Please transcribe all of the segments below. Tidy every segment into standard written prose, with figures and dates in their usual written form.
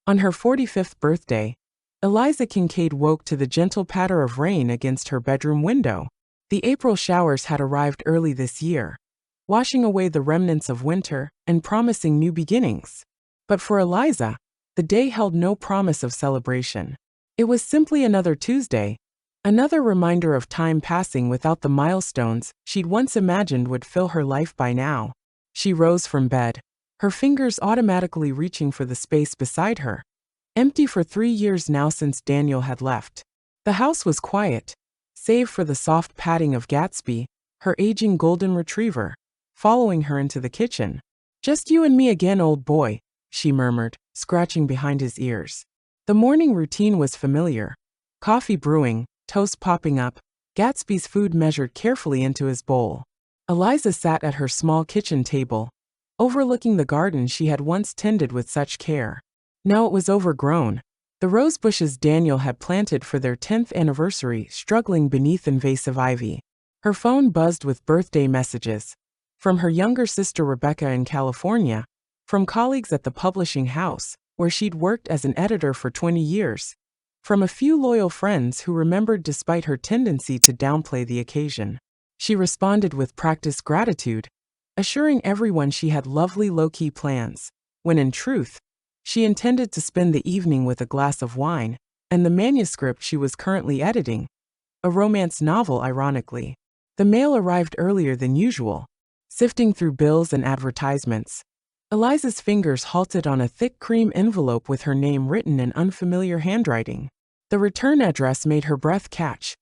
On her 45th birthday, Eliza Kincaid woke to the gentle patter of rain against her bedroom window. The April showers had arrived early this year, washing away the remnants of winter and promising new beginnings. But for Eliza, the day held no promise of celebration. It was simply another Tuesday, another reminder of time passing without the milestones she'd once imagined would fill her life by now. She rose from bed, her fingers automatically reaching for the space beside her, empty for 3 years now since Daniel had left. The house was quiet, save for the soft patting of Gatsby, her aging golden retriever, following her into the kitchen. "Just you and me again, old boy," she murmured, scratching behind his ears. The morning routine was familiar. Coffee brewing, toast popping up, Gatsby's food measured carefully into his bowl. Eliza sat at her small kitchen table, overlooking the garden she had once tended with such care. Now it was overgrown, the rose bushes Daniel had planted for their 10th anniversary struggling beneath invasive ivy. Her phone buzzed with birthday messages. From her younger sister Rebecca in California, from colleagues at the publishing house, where she'd worked as an editor for 20 years, from a few loyal friends who remembered despite her tendency to downplay the occasion. She responded with practiced gratitude, assuring everyone she had lovely low-key plans, when in truth, she intended to spend the evening with a glass of wine and the manuscript she was currently editing, a romance novel ironically. The mail arrived earlier than usual. Sifting through bills and advertisements, Eliza's fingers halted on a thick cream envelope with her name written in unfamiliar handwriting. The return address made her breath catch: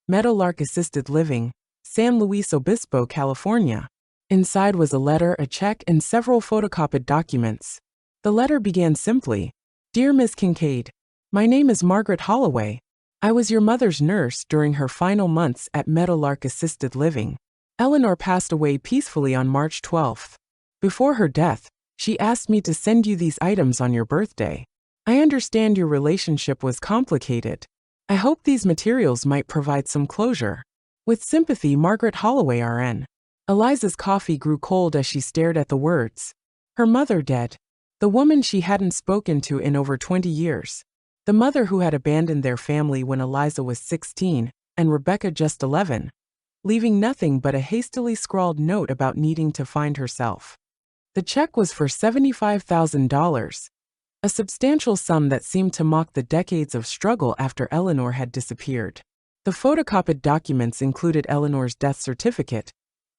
Meadowlark Assisted Living, San Luis Obispo, California. Inside was a letter, a check, and several photocopied documents. The letter began simply, "Dear Ms. Kincaid, my name is Margaret Holloway. I was your mother's nurse during her final months at Meadowlark Assisted Living. Eleanor passed away peacefully on March 12th. Before her death, she asked me to send you these items on your birthday. I understand your relationship was complicated. I hope these materials might provide some closure. With sympathy, Margaret Holloway, RN." Eliza's coffee grew cold as she stared at the words. Her mother dead. The woman she hadn't spoken to in over 20 years. The mother who had abandoned their family when Eliza was 16 and Rebecca just 11, leaving nothing but a hastily scrawled note about needing to find herself. The check was for $75,000, a substantial sum that seemed to mock the decades of struggle after Eleanor had disappeared. The photocopied documents included Eleanor's death certificate,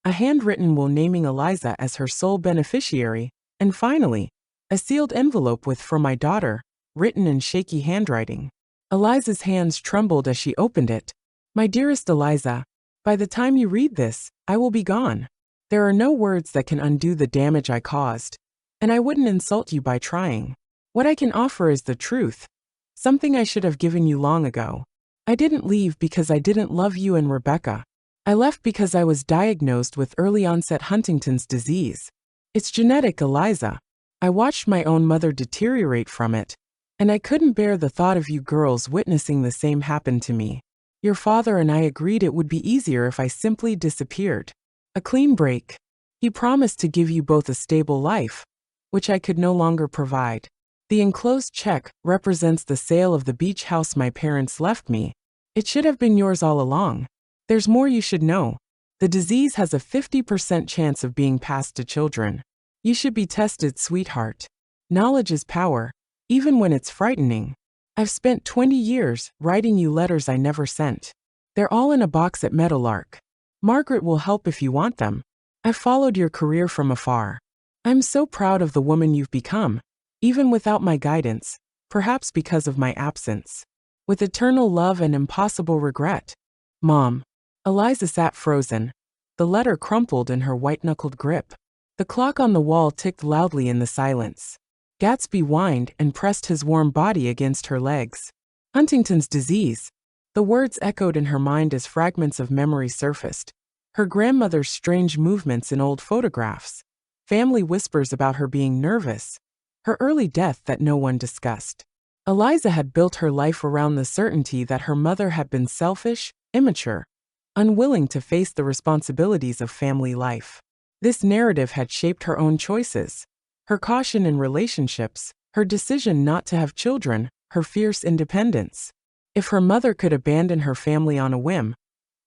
a handwritten will naming Eliza as her sole beneficiary, and finally, a sealed envelope with "For my daughter," written in shaky handwriting. Eliza's hands trembled as she opened it. "My dearest Eliza, by the time you read this, I will be gone. There are no words that can undo the damage I caused, and I wouldn't insult you by trying. What I can offer is the truth, something I should have given you long ago. I didn't leave because I didn't love you and Rebecca. I left because I was diagnosed with early-onset Huntington's disease. It's genetic, Eliza. I watched my own mother deteriorate from it, and I couldn't bear the thought of you girls witnessing the same happen to me. Your father and I agreed it would be easier if I simply disappeared. A clean break. He promised to give you both a stable life, which I could no longer provide. The enclosed check represents the sale of the beach house my parents left me. It should have been yours all along. There's more you should know. The disease has a 50% chance of being passed to children. You should be tested, sweetheart. Knowledge is power, even when it's frightening. I've spent 20 years writing you letters I never sent. They're all in a box at Meadowlark. Margaret will help if you want them. I've followed your career from afar. I'm so proud of the woman you've become, even without my guidance, perhaps because of my absence. With eternal love and impossible regret. Mom." Eliza sat frozen, the letter crumpled in her white-knuckled grip. The clock on the wall ticked loudly in the silence. Gatsby whined and pressed his warm body against her legs. Huntington's disease. The words echoed in her mind as fragments of memory surfaced. Her grandmother's strange movements in old photographs. Family whispers about her being nervous. Her early death that no one discussed. Eliza had built her life around the certainty that her mother had been selfish, immature, unwilling to face the responsibilities of family life. This narrative had shaped her own choices, her caution in relationships, Her decision not to have children, her fierce independence. If her mother could abandon her family on a whim,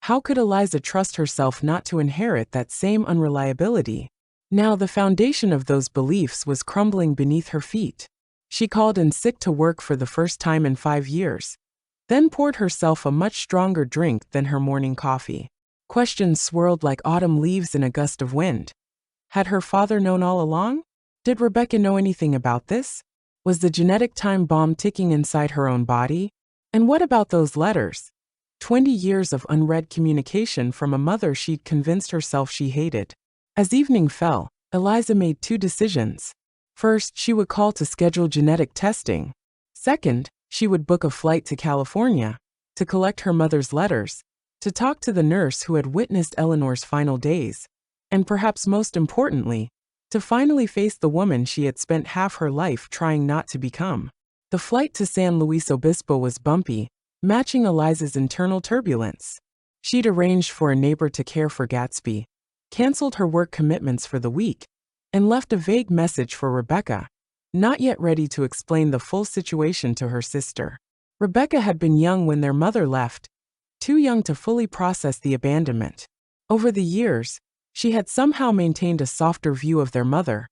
how could Eliza trust herself not to inherit that same unreliability? Now the foundation of those beliefs was crumbling beneath her feet. She called in sick to work for the first time in 5 years, then poured herself a much stronger drink than her morning coffee. Questions swirled like autumn leaves in a gust of wind. Had her father known all along? Did Rebecca know anything about this? Was the genetic time bomb ticking inside her own body? And what about those letters? 20 years of unread communication from a mother she'd convinced herself she hated. As evening fell, Eliza made 2 decisions. First, she would call to schedule genetic testing. Second, she would book a flight to California to collect her mother's letters, to talk to the nurse who had witnessed Eleanor's final days, and perhaps most importantly, to finally face the woman she had spent half her life trying not to become. The flight to San Luis Obispo was bumpy, matching Eliza's internal turbulence. She'd arranged for a neighbor to care for Gatsby, canceled her work commitments for the week, and left a vague message for Rebecca, not yet ready to explain the full situation to her sister. Rebecca had been young when their mother left, too young to fully process the abandonment. Over the years, she had somehow maintained a softer view of their mother,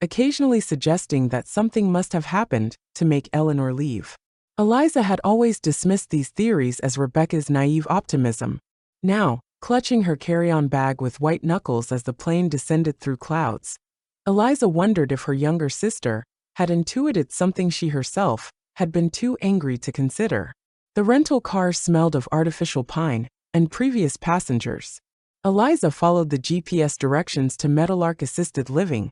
occasionally suggesting that something must have happened to make Eleanor leave. Eliza had always dismissed these theories as Rebecca's naive optimism. Now, clutching her carry-on bag with white knuckles as the plane descended through clouds, Eliza wondered if her younger sister had intuited something she herself had been too angry to consider. The rental car smelled of artificial pine and previous passengers. Eliza followed the GPS directions to Meadowlark Assisted Living,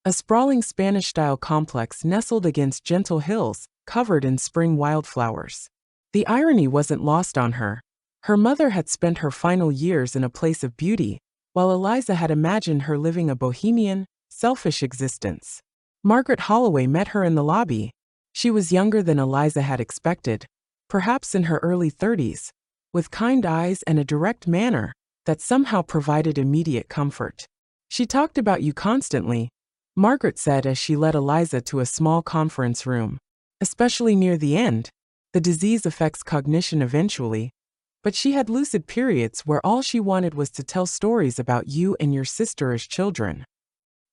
a sprawling Spanish-style complex nestled against gentle hills covered in spring wildflowers. The irony wasn't lost on her. Her mother had spent her final years in a place of beauty, while Eliza had imagined her living a bohemian, selfish existence. Margaret Holloway met her in the lobby. She was younger than Eliza had expected, perhaps in her early 30s, with kind eyes and a direct manner that somehow provided immediate comfort. "She talked about you constantly," Margaret said as she led Eliza to a small conference room. "Especially near the end. The disease affects cognition eventually, but she had lucid periods where all she wanted was to tell stories about you and your sister as children."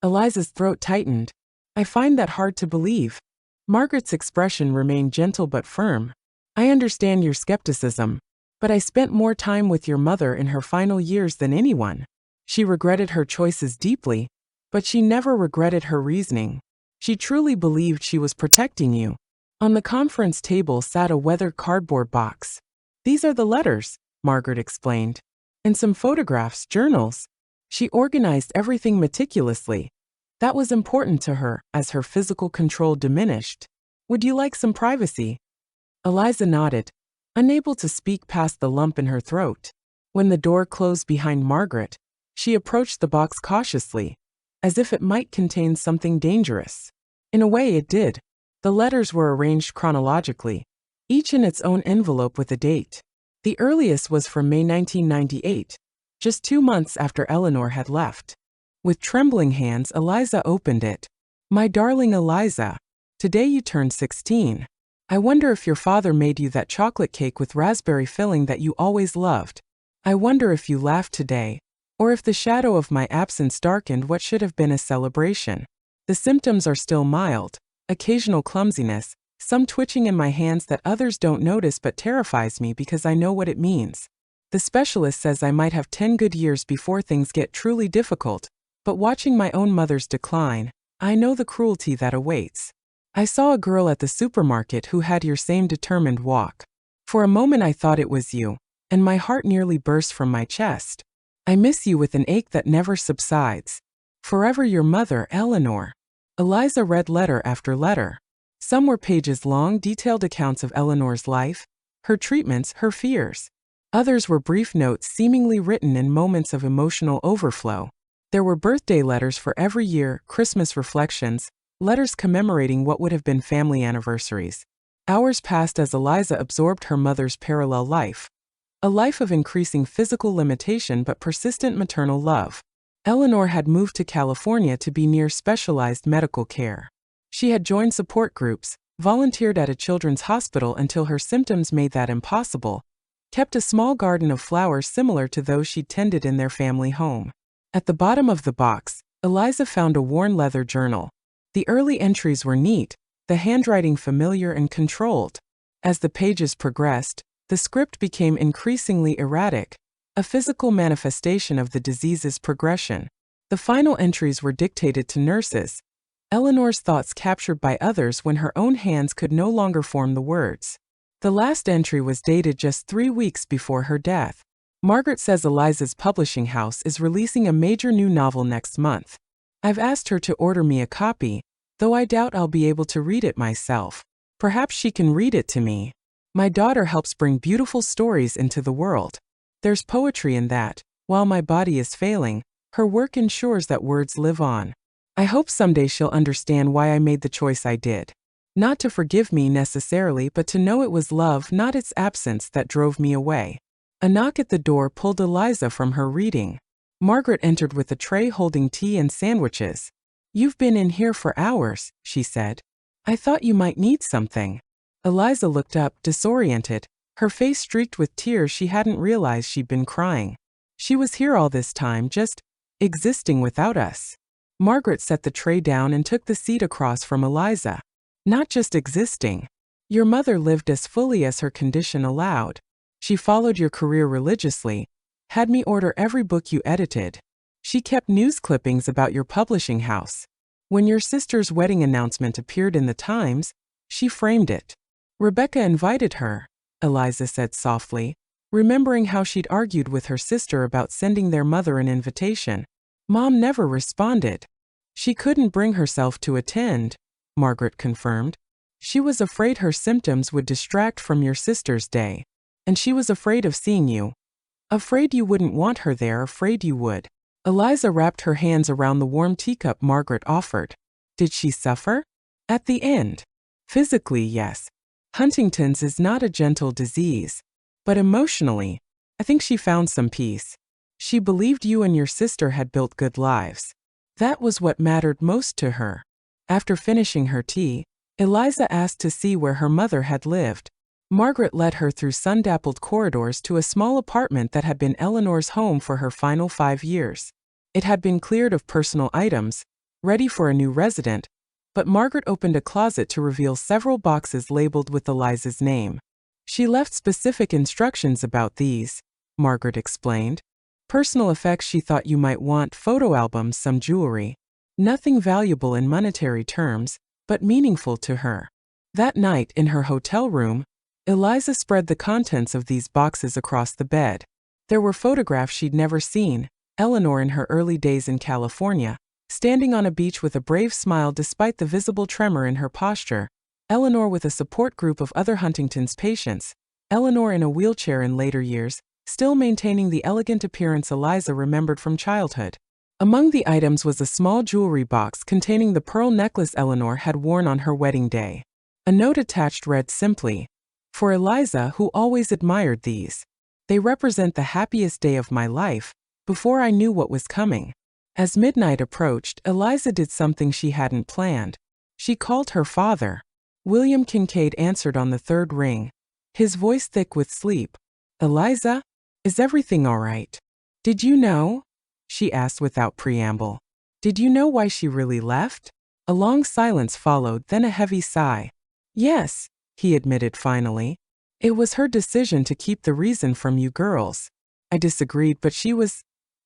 Eliza's throat tightened. "I find that hard to believe." Margaret's expression remained gentle but firm. "I understand your skepticism, but I spent more time with your mother in her final years than anyone. She regretted her choices deeply, but she never regretted her reasoning. She truly believed she was protecting you." On the conference table sat a weathered cardboard box. "These are the letters," Margaret explained. "And some photographs, journals." She organized everything meticulously. That was important to her as her physical control diminished. "Would you like some privacy?" Eliza nodded, unable to speak past the lump in her throat. When the door closed behind Margaret, she approached the box cautiously, as if it might contain something dangerous. In a way it did. The letters were arranged chronologically, each in its own envelope with a date. The earliest was from May 1998, just 2 months after Eleanor had left. With trembling hands, Eliza opened it. "My darling Eliza, today you turned 16. I wonder if your father made you that chocolate cake with raspberry filling that you always loved. I wonder if you laughed today, or if the shadow of my absence darkened what should have been a celebration. The symptoms are still mild, occasional clumsiness, some twitching in my hands that others don't notice but terrifies me because I know what it means. The specialist says I might have 10 good years before things get truly difficult, but watching my own mother's decline, I know the cruelty that awaits. I saw a girl at the supermarket who had your same determined walk. For a moment I thought it was you, and my heart nearly burst from my chest. I miss you with an ache that never subsides. Forever your mother, Eleanor." Eliza read letter after letter. Some were pages-long, detailed accounts of Eleanor's life, her treatments, her fears. Others were brief notes seemingly written in moments of emotional overflow. There were birthday letters for every year, Christmas reflections, letters commemorating what would have been family anniversaries. Hours passed as Eliza absorbed her mother's parallel life, a life of increasing physical limitation but persistent maternal love. Eleanor had moved to California to be near specialized medical care. She had joined support groups, volunteered at a children's hospital until her symptoms made that impossible, kept a small garden of flowers similar to those she'd tended in their family home. At the bottom of the box, Eliza found a worn leather journal. The early entries were neat, the handwriting familiar and controlled. As the pages progressed, the script became increasingly erratic, a physical manifestation of the disease's progression. The final entries were dictated to nurses, Eleanor's thoughts captured by others when her own hands could no longer form the words. The last entry was dated just 3 weeks before her death. Margaret says Eliza's publishing house is releasing a major new novel next month. I've asked her to order me a copy, though I doubt I'll be able to read it myself. Perhaps she can read it to me. My daughter helps bring beautiful stories into the world. There's poetry in that. While my body is failing, her work ensures that words live on. I hope someday she'll understand why I made the choice I did. Not to forgive me necessarily, but to know it was love, not its absence, that drove me away. A knock at the door pulled Eliza from her reading. Margaret entered with a tray holding tea and sandwiches. "You've been in here for hours," she said. "I thought you might need something." Eliza looked up, disoriented, her face streaked with tears. She hadn't realized she'd been crying. She was here all this time, just existing without us. Margaret set the tray down and took the seat across from Eliza. "Not just existing. Your mother lived as fully as her condition allowed. She followed your career religiously, had me order every book you edited. She kept news clippings about your publishing house. When your sister's wedding announcement appeared in the Times, she framed it. Rebecca invited her," Eliza said softly, remembering how she'd argued with her sister about sending their mother an invitation. "Mom never responded." "She couldn't bring herself to attend," Margaret confirmed. "She was afraid her symptoms would distract from your sister's day. And she was afraid of seeing you. Afraid you wouldn't want her there, afraid you would." Eliza wrapped her hands around the warm teacup Margaret offered. "Did she suffer?" "At the end. Physically, yes. Huntington's is not a gentle disease. But emotionally, I think she found some peace. She believed you and your sister had built good lives. That was what mattered most to her." After finishing her tea, Eliza asked to see where her mother had lived. Margaret led her through sun-dappled corridors to a small apartment that had been Eleanor's home for her final 5 years. It had been cleared of personal items, ready for a new resident, but Margaret opened a closet to reveal several boxes labeled with Eliza's name. "She left specific instructions about these," Margaret explained. "Personal effects she thought you might want, photo albums, some jewelry. Nothing valuable in monetary terms, but meaningful to her." That night, in her hotel room, Eliza spread the contents of these boxes across the bed. There were photographs she'd never seen: Eleanor in her early days in California, standing on a beach with a brave smile despite the visible tremor in her posture; Eleanor with a support group of other Huntington's patients; Eleanor in a wheelchair in later years, still maintaining the elegant appearance Eliza remembered from childhood. Among the items was a small jewelry box containing the pearl necklace Eleanor had worn on her wedding day. A note attached read simply, "For Eliza, who always admired these. They represent the happiest day of my life, before I knew what was coming." As midnight approached, Eliza did something she hadn't planned. She called her father. William Kincaid answered on the third ring, his voice thick with sleep. "Eliza? Is everything all right? Did you know?" she asked without preamble. "Did you know why she really left?" A long silence followed, then a heavy sigh. "Yes," he admitted finally. "It was her decision to keep the reason from you girls. I disagreed, but she was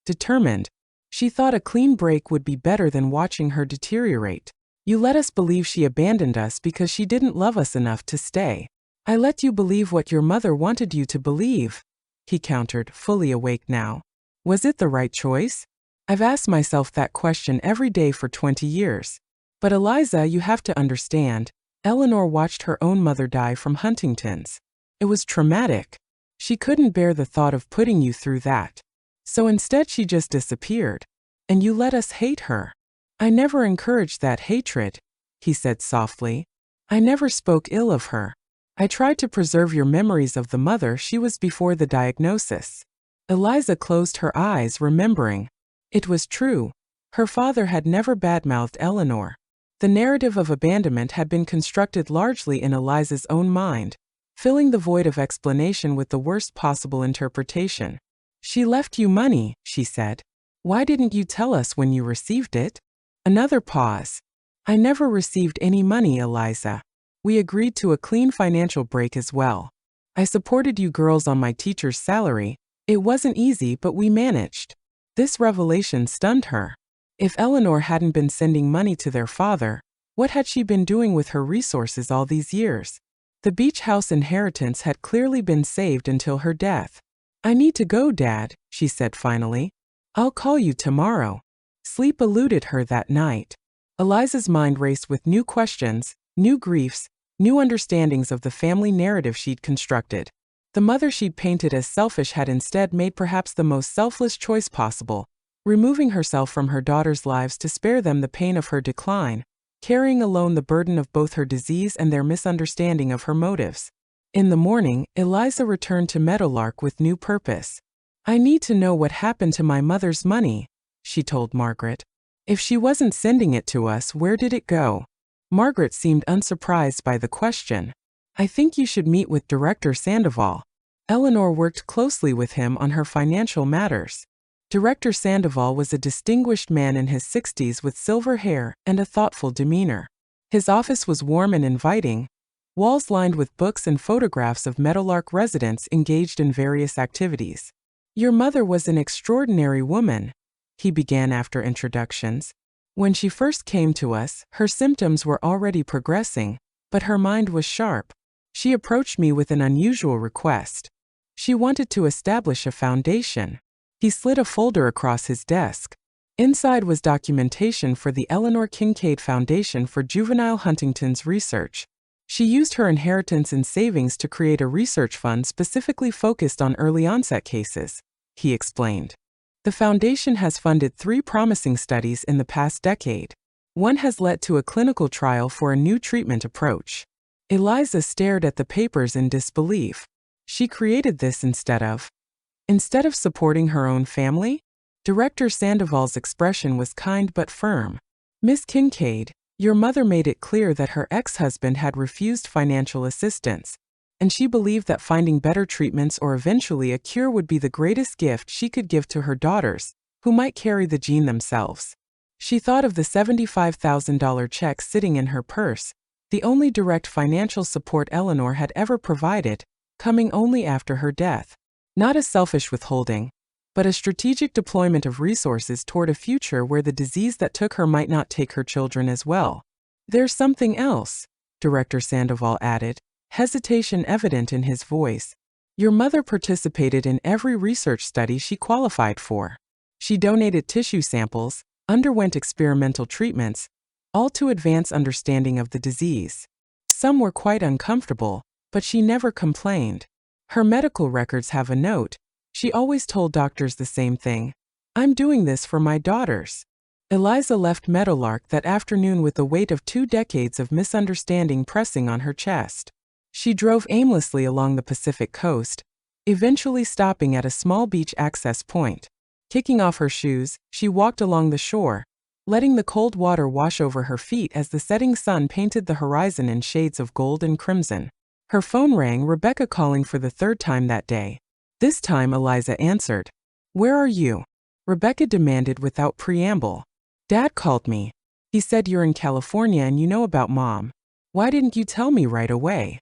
determined. She thought a clean break would be better than watching her deteriorate. You let us believe she abandoned us because she didn't love us enough to stay. I let you believe what your mother wanted you to believe," he countered, fully awake now. "Was it the right choice? I've asked myself that question every day for 20 years. But Eliza, you have to understand, Eleanor watched her own mother die from Huntington's. It was traumatic. She couldn't bear the thought of putting you through that. So instead she just disappeared. And you let us hate her." "I never encouraged that hatred," he said softly. "I never spoke ill of her. I tried to preserve your memories of the mother she was before the diagnosis." Eliza closed her eyes, remembering. It was true. Her father had never badmouthed Eleanor. The narrative of abandonment had been constructed largely in Eliza's own mind, filling the void of explanation with the worst possible interpretation. "She left you money," she said. "Why didn't you tell us when you received it?" Another pause. "I never received any money, Eliza. We agreed to a clean financial break as well. I supported you girls on my teacher's salary. It wasn't easy, but we managed." This revelation stunned her. If Eleanor hadn't been sending money to their father, what had she been doing with her resources all these years? The beach house inheritance had clearly been saved until her death. "I need to go, Dad," she said finally. "I'll call you tomorrow." Sleep eluded her that night. Eliza's mind raced with new questions, new griefs, new understandings of the family narrative she'd constructed. The mother she'd painted as selfish had instead made perhaps the most selfless choice possible, removing herself from her daughters' lives to spare them the pain of her decline, carrying alone the burden of both her disease and their misunderstanding of her motives. In the morning, Eliza returned to Meadowlark with new purpose. "I need to know what happened to my mother's money," she told Margaret. "If she wasn't sending it to us, where did it go?" Margaret seemed unsurprised by the question. "I think you should meet with Director Sandoval." Eleanor worked closely with him on her financial matters. Director Sandoval was a distinguished man in his 60s with silver hair and a thoughtful demeanor. His office was warm and inviting, walls lined with books and photographs of Meadowlark residents engaged in various activities. "Your mother was an extraordinary woman," he began after introductions. "When she first came to us, her symptoms were already progressing, but her mind was sharp. She approached me with an unusual request. She wanted to establish a foundation." He slid a folder across his desk. Inside was documentation for the Eleanor Kincaid Foundation for Juvenile Huntington's Research. She used her inheritance and savings to create a research fund specifically focused on early-onset cases, he explained. "The foundation has funded 3 promising studies in the past decade. One has led to a clinical trial for a new treatment approach." Eliza stared at the papers in disbelief. She created this instead of supporting her own family? Director Sandoval's expression was kind but firm. "Miss Kincaid, your mother made it clear that her ex-husband had refused financial assistance, and she believed that finding better treatments or eventually a cure would be the greatest gift she could give to her daughters, who might carry the gene themselves. She thought of the $75,000 check sitting in her purse, the only direct financial support Eleanor had ever provided, coming only after her death. Not a selfish withholding, but a strategic deployment of resources toward a future where the disease that took her might not take her children as well. There's something else, Director Sandoval added, hesitation evident in his voice. Your mother participated in every research study she qualified for. She donated tissue samples, underwent experimental treatments, all to advance understanding of the disease. Some were quite uncomfortable, but she never complained. Her medical records have a note. She always told doctors the same thing. I'm doing this for my daughters. Eliza left Meadowlark that afternoon with the weight of 2 decades of misunderstanding pressing on her chest. She drove aimlessly along the Pacific coast, eventually stopping at a small beach access point. Kicking off her shoes, she walked along the shore, letting the cold water wash over her feet as the setting sun painted the horizon in shades of gold and crimson. Her phone rang, Rebecca calling for the 3rd time that day. This time Eliza answered. Where are you? Rebecca demanded without preamble. Dad called me. He said you're in California and you know about Mom. Why didn't you tell me right away?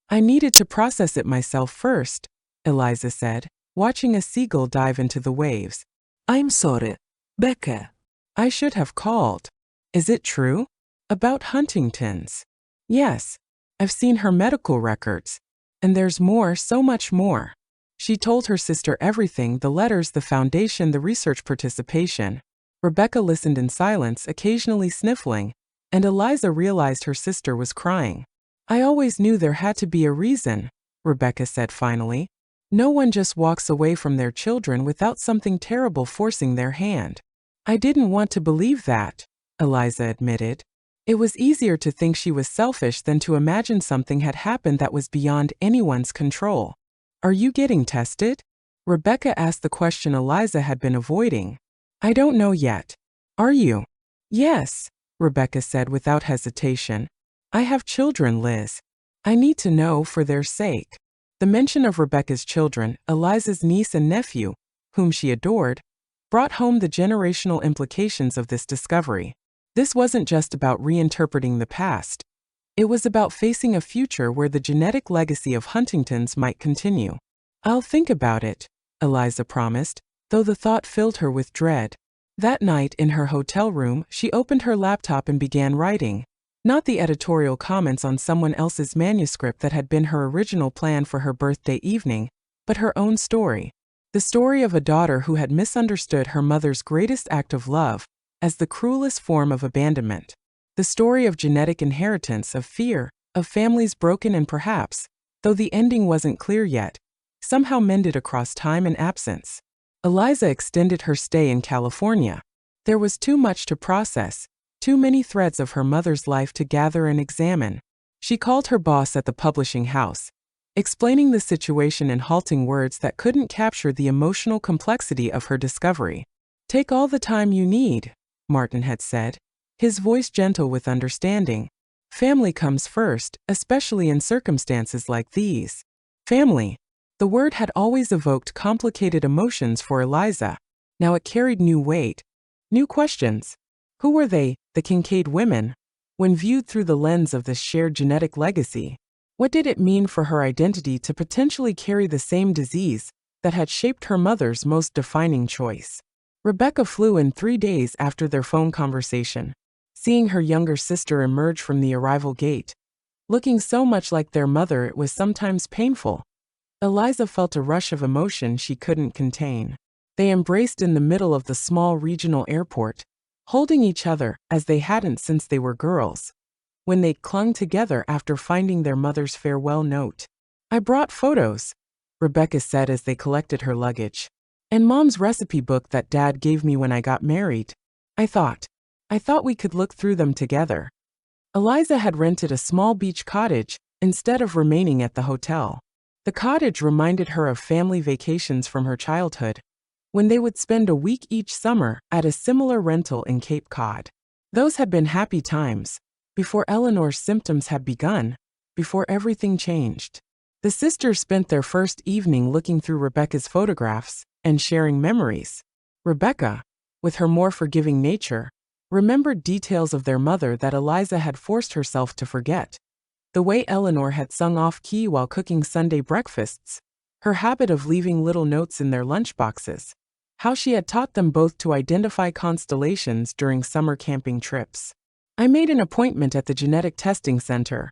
I needed to process it myself first, Eliza said, watching a seagull dive into the waves. I'm sorry, Becca. I should have called. Is it true? About Huntington's? Yes. I've seen her medical records. And there's more, so much more. She told her sister everything, the letters, the foundation, the research participation. Rebecca listened in silence, occasionally sniffling, and Eliza realized her sister was crying. I always knew there had to be a reason, Rebecca said finally. No one just walks away from their children without something terrible forcing their hand. I didn't want to believe that, Eliza admitted. It was easier to think she was selfish than to imagine something had happened that was beyond anyone's control. Are you getting tested? Rebecca asked the question Eliza had been avoiding. I don't know yet. Are you? Yes, Rebecca said without hesitation. I have children, Liz. I need to know for their sake. The mention of Rebecca's children, Eliza's niece and nephew, whom she adored, brought home the generational implications of this discovery. This wasn't just about reinterpreting the past. It was about facing a future where the genetic legacy of Huntingtons might continue. I'll think about it, Eliza promised, though the thought filled her with dread. That night in her hotel room, she opened her laptop and began writing. Not the editorial comments on someone else's manuscript that had been her original plan for her birthday evening, but her own story. The story of a daughter who had misunderstood her mother's greatest act of love as the cruelest form of abandonment. The story of genetic inheritance, of fear, of families broken and perhaps, though the ending wasn't clear yet, somehow mended across time and absence. Eliza extended her stay in California. There was too much to process, too many threads of her mother's life to gather and examine. She called her boss at the publishing house, explaining the situation in halting words that couldn't capture the emotional complexity of her discovery. Take all the time you need, Martin had said, his voice gentle with understanding. Family comes first, especially in circumstances like these. Family. The word had always evoked complicated emotions for Eliza. Now it carried new weight, new questions. Who were they, the Kincaid women, when viewed through the lens of this shared genetic legacy? What did it mean for her identity to potentially carry the same disease that had shaped her mother's most defining choice? Rebecca flew in 3 days after their phone conversation, seeing her younger sister emerge from the arrival gate. Looking so much like their mother, it was sometimes painful. Eliza felt a rush of emotion she couldn't contain. They embraced in the middle of the small regional airport, holding each other as they hadn't since they were girls, when they clung together after finding their mother's farewell note. I brought photos, Rebecca said as they collected her luggage, and Mom's recipe book that Dad gave me when I got married. I thought we could look through them together. Eliza had rented a small beach cottage instead of remaining at the hotel. The cottage reminded her of family vacations from her childhood, when they would spend a week each summer at a similar rental in Cape Cod. Those had been happy times, before Eleanor's symptoms had begun, before everything changed. The sisters spent their first evening looking through Rebecca's photographs and sharing memories. Rebecca, with her more forgiving nature, remembered details of their mother that Eliza had forced herself to forget. The way Eleanor had sung off-key while cooking Sunday breakfasts, her habit of leaving little notes in their lunchboxes, how she had taught them both to identify constellations during summer camping trips. I made an appointment at the genetic testing center,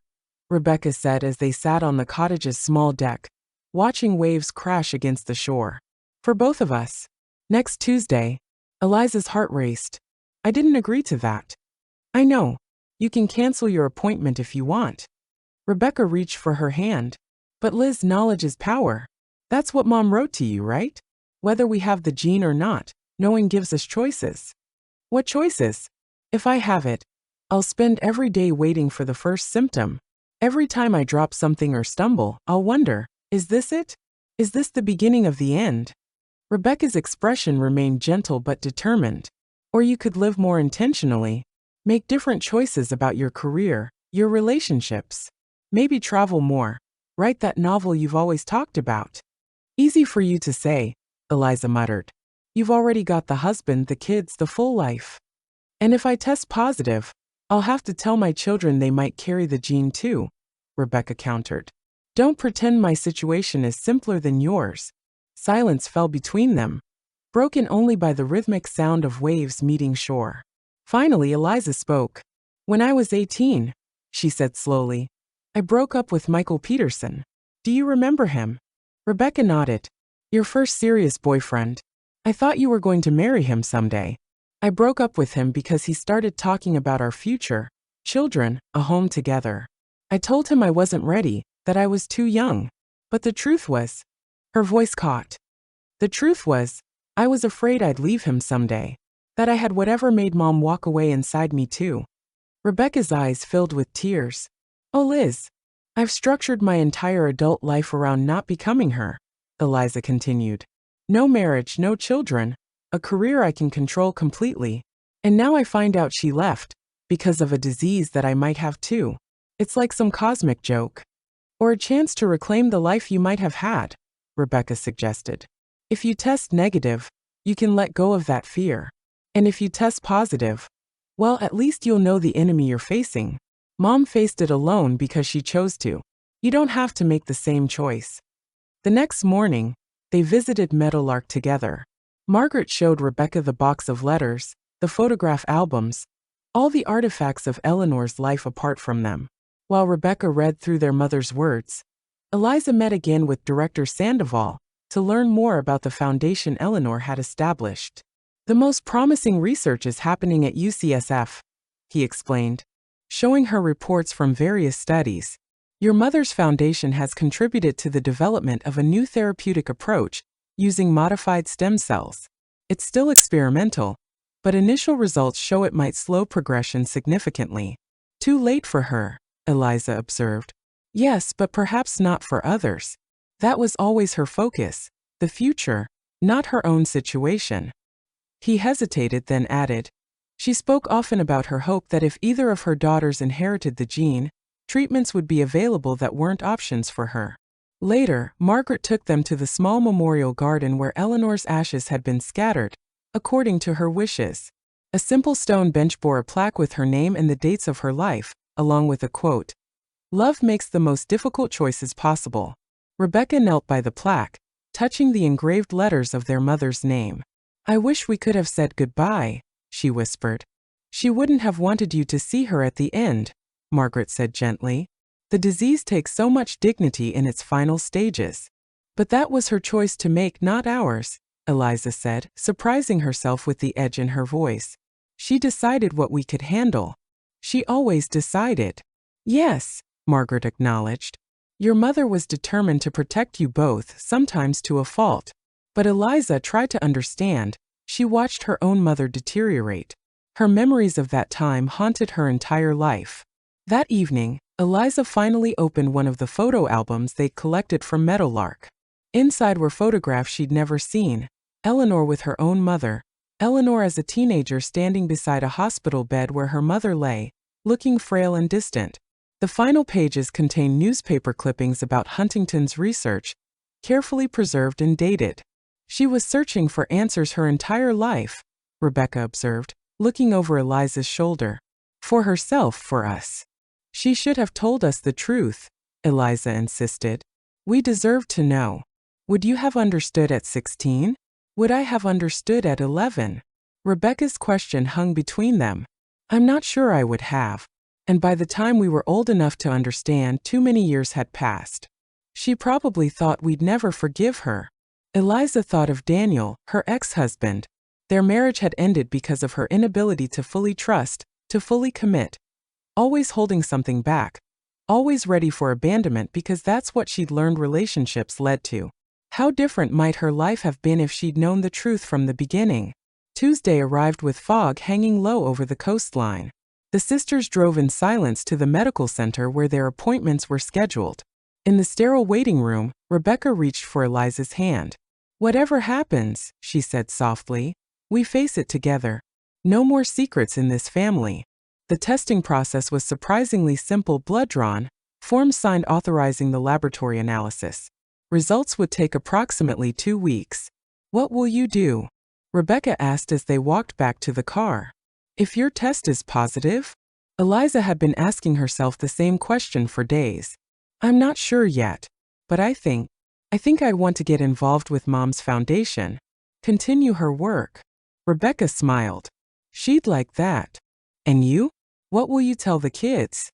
Rebecca said as they sat on the cottage's small deck, watching waves crash against the shore. For both of us. Next Tuesday. Eliza's heart raced. I didn't agree to that. I know. You can cancel your appointment if you want. Rebecca reached for her hand. But Liz, knowledge is power. That's what Mom wrote to you, right? Whether we have the gene or not, knowing gives us choices. What choices? If I have it, I'll spend every day waiting for the first symptom. Every time I drop something or stumble, I'll wonder, is this it? Is this the beginning of the end? Rebecca's expression remained gentle but determined. Or you could live more intentionally, make different choices about your career, your relationships. Maybe travel more, write that novel you've always talked about. Easy for you to say, Eliza muttered. You've already got the husband, the kids, the full life. And if I test positive, I'll have to tell my children they might carry the gene too, Rebecca countered. Don't pretend my situation is simpler than yours. Silence fell between them, broken only by the rhythmic sound of waves meeting shore. Finally, Eliza spoke. When I was 18, she said slowly, I broke up with Michael Peterson. Do you remember him? Rebecca nodded. Your first serious boyfriend. I thought you were going to marry him someday. I broke up with him because he started talking about our future, children, a home together. I told him I wasn't ready, that I was too young. But the truth was, her voice caught. The truth was, I was afraid I'd leave him someday, that I had whatever made Mom walk away inside me too. Rebecca's eyes filled with tears. Oh, Liz, I've structured my entire adult life around not becoming her, Eliza continued. No marriage, no children, a career I can control completely. And now I find out she left. because of a disease that I might have too. It's like some cosmic joke. Or a chance to reclaim the life you might have had, Rebecca suggested. If you test negative, you can let go of that fear. And if you test positive, well, at least you'll know the enemy you're facing. Mom faced it alone because she chose to. You don't have to make the same choice. The next morning, they visited Meadowlark together. Margaret showed Rebecca the box of letters, the photograph albums, all the artifacts of Eleanor's life apart from them. While Rebecca read through their mother's words, Eliza met again with Director Sandoval to learn more about the foundation Eleanor had established. The most promising research is happening at UCSF, he explained, showing her reports from various studies. Your mother's foundation has contributed to the development of a new therapeutic approach using modified stem cells. It's still experimental, but initial results show it might slow progression significantly. Too late for her, Eliza observed. Yes, but perhaps not for others. That was always her focus, the future, not her own situation. He hesitated, then added, she spoke often about her hope that if either of her daughters inherited the gene, treatments would be available that weren't options for her. Later, Margaret took them to the small memorial garden where Eleanor's ashes had been scattered, according to her wishes. A simple stone bench bore a plaque with her name and the dates of her life, along with a quote, "Love makes the most difficult choices possible." Rebecca knelt by the plaque, touching the engraved letters of their mother's name. I wish we could have said goodbye, she whispered. She wouldn't have wanted you to see her at the end, Margaret said gently. The disease takes so much dignity in its final stages. But that was her choice to make, not ours, Eliza said, surprising herself with the edge in her voice. She decided what we could handle. She always decided. Yes, Margaret acknowledged. Your mother was determined to protect you both, sometimes to a fault. But Eliza tried to understand. She watched her own mother deteriorate. Her memories of that time haunted her entire life. That evening, Eliza finally opened one of the photo albums they'd collected from Meadowlark. Inside were photographs she'd never seen. Eleanor with her own mother, Eleanor as a teenager standing beside a hospital bed where her mother lay, looking frail and distant. The final pages contain newspaper clippings about Huntington's research, carefully preserved and dated. She was searching for answers her entire life, Rebecca observed, looking over Eliza's shoulder. For herself, for us. She should have told us the truth, Eliza insisted. We deserve to know. Would you have understood at 16? Would I have understood at 11? Rebecca's question hung between them. I'm not sure I would have. And by the time we were old enough to understand, too many years had passed. She probably thought we'd never forgive her. Eliza thought of Daniel, her ex-husband. Their marriage had ended because of her inability to fully trust, to fully commit. Always holding something back. Always ready for abandonment because that's what she'd learned relationships led to. How different might her life have been if she'd known the truth from the beginning? Tuesday arrived with fog hanging low over the coastline. The sisters drove in silence to the medical center where their appointments were scheduled. In the sterile waiting room, Rebecca reached for Eliza's hand. Whatever happens, she said softly, we face it together. No more secrets in this family. The testing process was surprisingly simple: blood drawn, forms signed authorizing the laboratory analysis. Results would take approximately 2 weeks. What will you do? Rebecca asked as they walked back to the car. If your test is positive? Eliza had been asking herself the same question for days. I'm not sure yet, but I think I want to get involved with Mom's foundation. Continue her work. Rebecca smiled. She'd like that. And you? What will you tell the kids?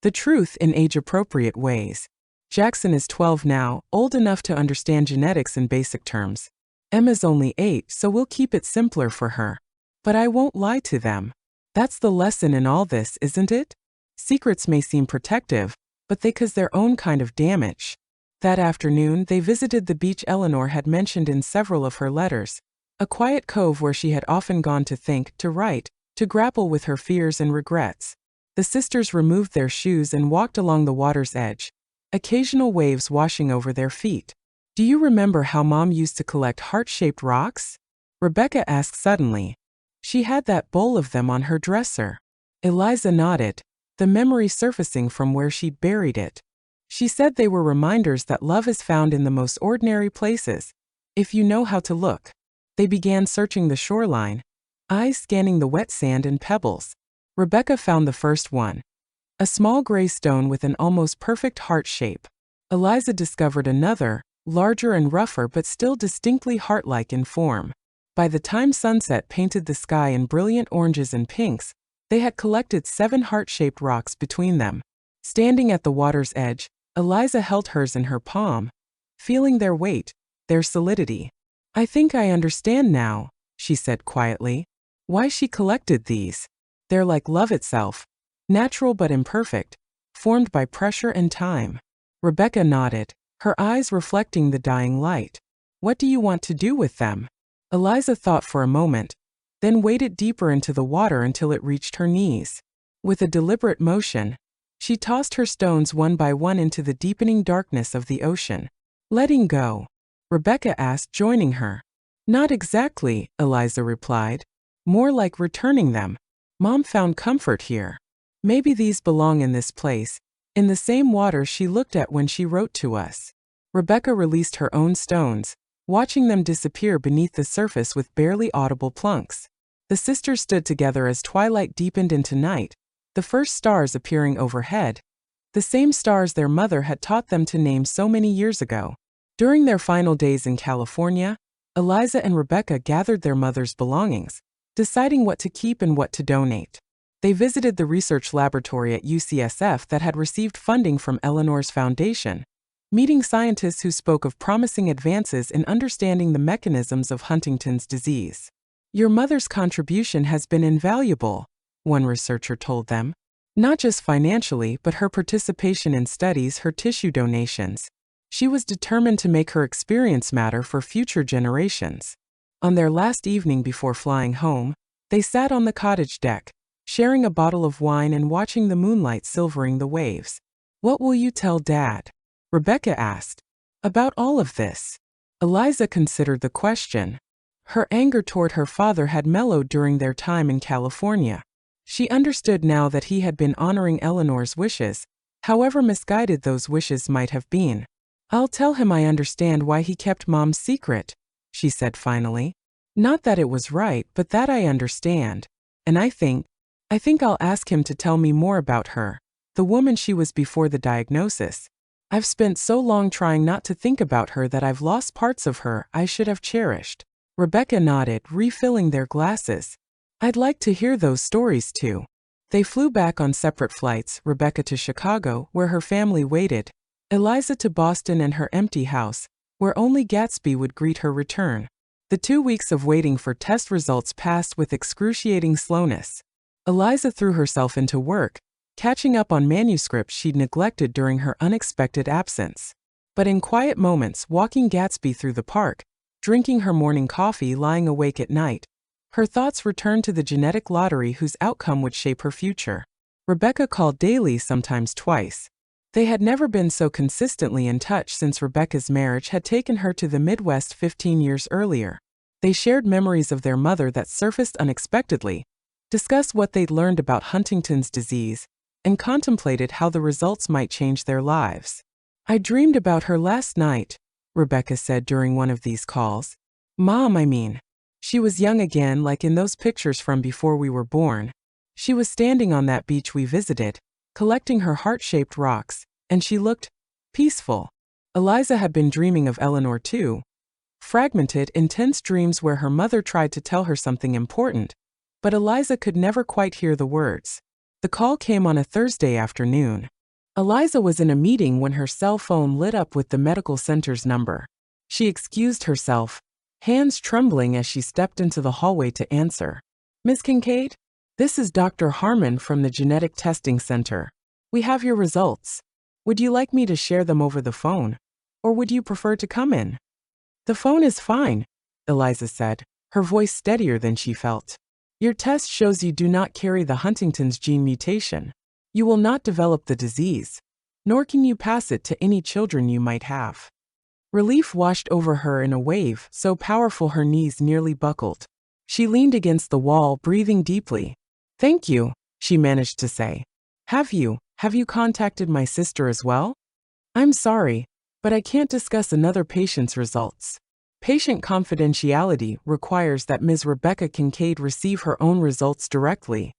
The truth in age-appropriate ways. Jackson is 12 now, old enough to understand genetics in basic terms. Emma's only 8, so we'll keep it simpler for her. But I won't lie to them. That's the lesson in all this, isn't it? Secrets may seem protective, but they cause their own kind of damage. That afternoon, they visited the beach Eleanor had mentioned in several of her letters. A quiet cove where she had often gone to think, to write, to grapple with her fears and regrets. The sisters removed their shoes and walked along the water's edge, occasional waves washing over their feet. Do you remember how Mom used to collect heart-shaped rocks? Rebecca asked suddenly. She had that bowl of them on her dresser. Eliza nodded, the memory surfacing from where she'd buried it. She said they were reminders that love is found in the most ordinary places, if you know how to look. They began searching the shoreline, eyes scanning the wet sand and pebbles. Rebecca found the first one, a small gray stone with an almost perfect heart shape. Eliza discovered another, larger and rougher but still distinctly heart-like in form. By the time sunset painted the sky in brilliant oranges and pinks, they had collected 7 heart-shaped rocks between them. Standing at the water's edge, Eliza held hers in her palm, feeling their weight, their solidity. "I think I understand now," she said quietly, "why she collected these. They're like love itself, natural but imperfect, formed by pressure and time." Rebecca nodded, her eyes reflecting the dying light. "What do you want to do with them?" Eliza thought for a moment, then waded deeper into the water until it reached her knees. With a deliberate motion, she tossed her stones one by one into the deepening darkness of the ocean. "Letting go?" Rebecca asked, joining her. "Not exactly," Eliza replied. "More like returning them. Mom found comfort here. Maybe these belong in this place, in the same water she looked at when she wrote to us." Rebecca released her own stones, watching them disappear beneath the surface with barely audible plunks. The sisters stood together as twilight deepened into night, the first stars appearing overhead, the same stars their mother had taught them to name so many years ago. During their final days in California, Eliza and Rebecca gathered their mother's belongings, deciding what to keep and what to donate. They visited the research laboratory at UCSF that had received funding from Eleanor's foundation, meeting scientists who spoke of promising advances in understanding the mechanisms of Huntington's disease. "Your mother's contribution has been invaluable," one researcher told them. "Not just financially, but her participation in studies, her tissue donations. She was determined to make her experience matter for future generations." On their last evening before flying home, they sat on the cottage deck, sharing a bottle of wine and watching the moonlight silvering the waves. "What will you tell Dad?" Rebecca asked. "About all of this?" Eliza considered the question. Her anger toward her father had mellowed during their time in California. She understood now that he had been honoring Eleanor's wishes, however misguided those wishes might have been. "I'll tell him I understand why he kept Mom's secret," she said finally. "Not that it was right, but that I understand. And I think I'll ask him to tell me more about her, the woman she was before the diagnosis. I've spent so long trying not to think about her that I've lost parts of her I should have cherished." Rebecca nodded, refilling their glasses. "I'd like to hear those stories too." They flew back on separate flights, Rebecca to Chicago, where her family waited, Eliza to Boston and her empty house, where only Gatsby would greet her return. The 2 weeks of waiting for test results passed with excruciating slowness. Eliza threw herself into work, catching up on manuscripts she'd neglected during her unexpected absence. But in quiet moments, walking Gatsby through the park, drinking her morning coffee, lying awake at night, her thoughts returned to the genetic lottery whose outcome would shape her future. Rebecca called daily, sometimes twice. They had never been so consistently in touch since Rebecca's marriage had taken her to the Midwest 15 years earlier. They shared memories of their mother that surfaced unexpectedly, discussed what they'd learned about Huntington's disease, and contemplated how the results might change their lives. "I dreamed about her last night," Rebecca said during one of these calls. "Mom, I mean. She was young again, like in those pictures from before we were born. She was standing on that beach we visited, collecting her heart-shaped rocks, and she looked peaceful." Eliza had been dreaming of Eleanor too. Fragmented, intense dreams where her mother tried to tell her something important, but Eliza could never quite hear the words. The call came on a Thursday afternoon. Eliza was in a meeting when her cell phone lit up with the medical center's number. She excused herself, hands trembling as she stepped into the hallway to answer. "Miss Kincaid? This is Dr. Harmon from the Genetic Testing Center. We have your results. Would you like me to share them over the phone, or would you prefer to come in?" "The phone is fine," Eliza said, her voice steadier than she felt. "Your test shows you do not carry the Huntington's gene mutation. You will not develop the disease, nor can you pass it to any children you might have." Relief washed over her in a wave so powerful her knees nearly buckled. She leaned against the wall, breathing deeply. "Thank you," she managed to say. Have you contacted my sister as well? I'm sorry, but I can't discuss another patient's results. Patient confidentiality requires that Ms. Rebecca Kincaid receive her own results directly.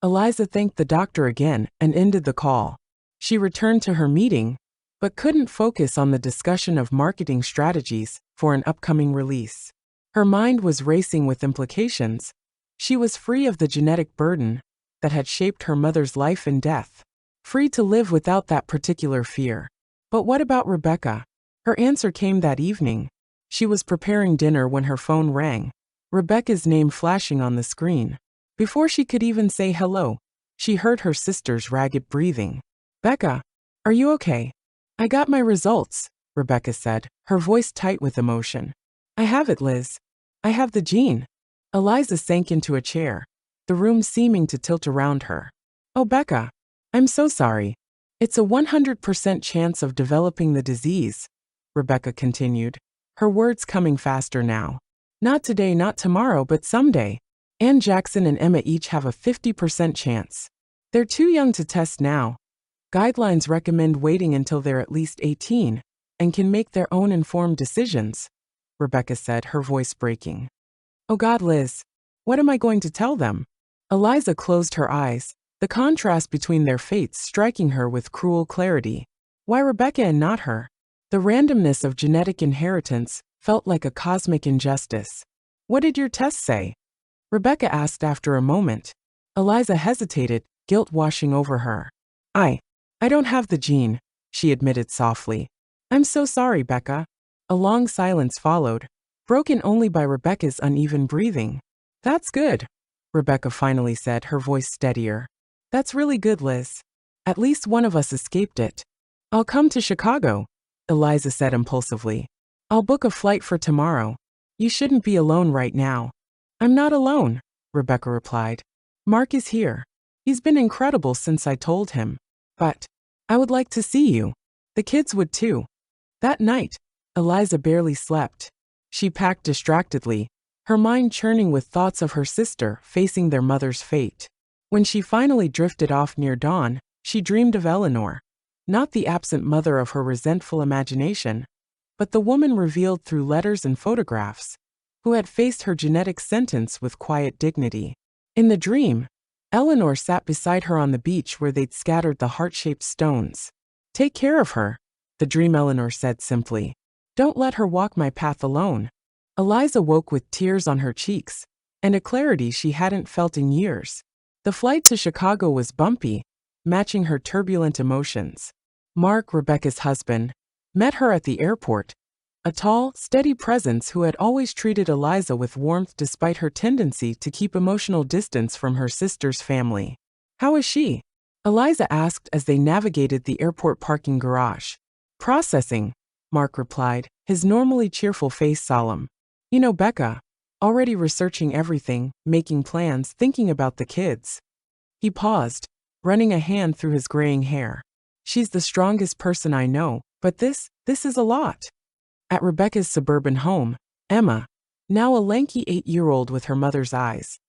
Eliza thanked the doctor again and ended the call. She returned to her meeting, but couldn't focus on the discussion of marketing strategies for an upcoming release. Her mind was racing with implications. She was free of the genetic burden that had shaped her mother's life and death, free to live without that particular fear. But what about Rebecca? Her answer came that evening. She was preparing dinner when her phone rang, Rebecca's name flashing on the screen. Before she could even say hello, she heard her sister's ragged breathing. Becca, are you okay? I got my results, Rebecca said, her voice tight with emotion. I have it, Liz. I have the gene. Eliza sank into a chair, the room seeming to tilt around her. Oh, Becca, I'm so sorry. It's a 100% chance of developing the disease, Rebecca continued, her words coming faster now. Not today, not tomorrow, but someday. Ann Jackson and Emma each have a 50% chance. They're too young to test now. Guidelines recommend waiting until they're at least 18 and can make their own informed decisions, Rebecca said, her voice breaking. Oh God, Liz, what am I going to tell them? Eliza closed her eyes, the contrast between their fates striking her with cruel clarity. Why Rebecca and not her? The randomness of genetic inheritance felt like a cosmic injustice. What did your test say? Rebecca asked after a moment. Eliza hesitated, guilt washing over her. I don't have the gene, she admitted softly. I'm so sorry, Becca. A long silence followed, broken only by Rebecca's uneven breathing. That's good, Rebecca finally said, her voice steadier. That's really good, Liz. At least one of us escaped it. I'll come to Chicago, Eliza said impulsively. I'll book a flight for tomorrow. You shouldn't be alone right now. I'm not alone, Rebecca replied. Mark is here. He's been incredible since I told him. But I would like to see you. The kids would too. That night, Eliza barely slept. She packed distractedly, her mind churning with thoughts of her sister facing their mother's fate. When she finally drifted off near dawn, she dreamed of Eleanor, not the absent mother of her resentful imagination, but the woman revealed through letters and photographs, who had faced her genetic sentence with quiet dignity. In the dream, Eleanor sat beside her on the beach where they'd scattered the heart-shaped stones. Take care of her, the dream Eleanor said simply. Don't let her walk my path alone. Eliza woke with tears on her cheeks, and a clarity she hadn't felt in years. The flight to Chicago was bumpy, matching her turbulent emotions. Mark, Rebecca's husband, met her at the airport, a tall, steady presence who had always treated Eliza with warmth despite her tendency to keep emotional distance from her sister's family. How is she? Eliza asked as they navigated the airport parking garage. Processing, Mark replied, his normally cheerful face solemn. You know Becca, already researching everything, making plans, thinking about the kids. He paused, running a hand through his graying hair. She's the strongest person I know, but this is a lot. At Rebecca's suburban home, Emma, now a lanky 8-year-old with her mother's eyes,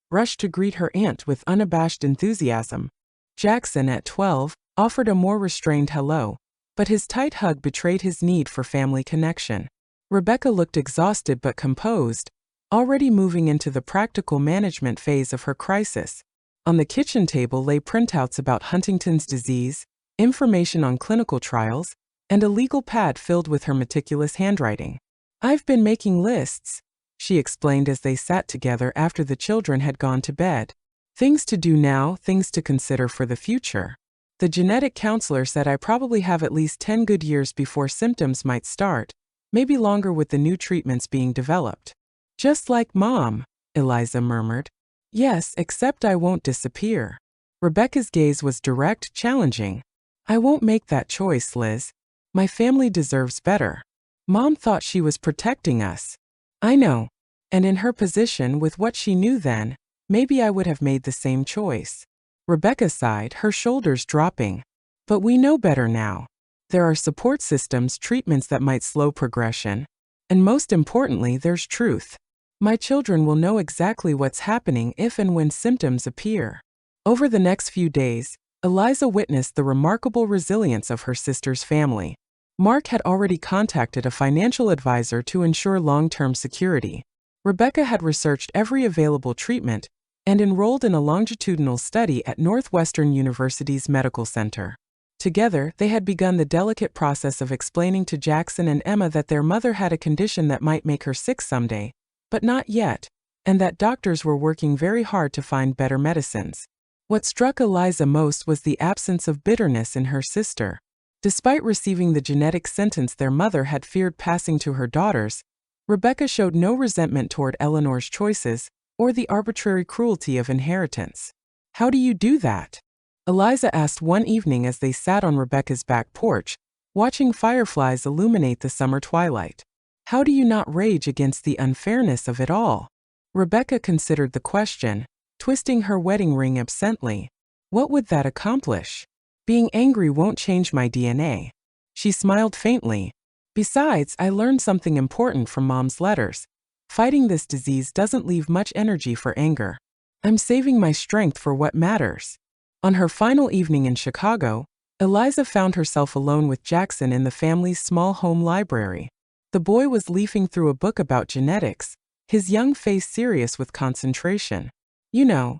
rushed to greet her aunt with unabashed enthusiasm. Jackson, at 12, offered a more restrained hello, but his tight hug betrayed his need for family connection. Rebecca looked exhausted but composed, already moving into the practical management phase of her crisis. On the kitchen table lay printouts about Huntington's disease, information on clinical trials, and a legal pad filled with her meticulous handwriting. I've been making lists, she explained as they sat together after the children had gone to bed. Things to do now, things to consider for the future. The genetic counselor said I probably have at least 10 good years before symptoms might start, maybe longer with the new treatments being developed. Just like Mom, Eliza murmured. Yes, except I won't disappear. Rebecca's gaze was direct, challenging. I won't make that choice, Liz. My family deserves better. Mom thought she was protecting us. I know. And in her position, with what she knew then, maybe I would have made the same choice. Rebecca sighed, her shoulders dropping. But we know better now. There are support systems, treatments that might slow progression. And most importantly, there's truth. My children will know exactly what's happening if and when symptoms appear. Over the next few days, Eliza witnessed the remarkable resilience of her sister's family. Mark had already contacted a financial advisor to ensure long-term security. Rebecca had researched every available treatment and enrolled in a longitudinal study at Northwestern University's Medical Center. Together, they had begun the delicate process of explaining to Jackson and Emma that their mother had a condition that might make her sick someday, but not yet, and that doctors were working very hard to find better medicines. What struck Eliza most was the absence of bitterness in her sister. Despite receiving the genetic sentence their mother had feared passing to her daughters, Rebecca showed no resentment toward Eleanor's choices or the arbitrary cruelty of inheritance. "How do you do that?" Eliza asked one evening as they sat on Rebecca's back porch, watching fireflies illuminate the summer twilight. "How do you not rage against the unfairness of it all?" Rebecca considered the question, twisting her wedding ring absently. "What would that accomplish? Being angry won't change my DNA." She smiled faintly. "Besides, I learned something important from Mom's letters. Fighting this disease doesn't leave much energy for anger. I'm saving my strength for what matters." On her final evening in Chicago, Eliza found herself alone with Jackson in the family's small home library. The boy was leafing through a book about genetics, his young face serious with concentration. "You know,"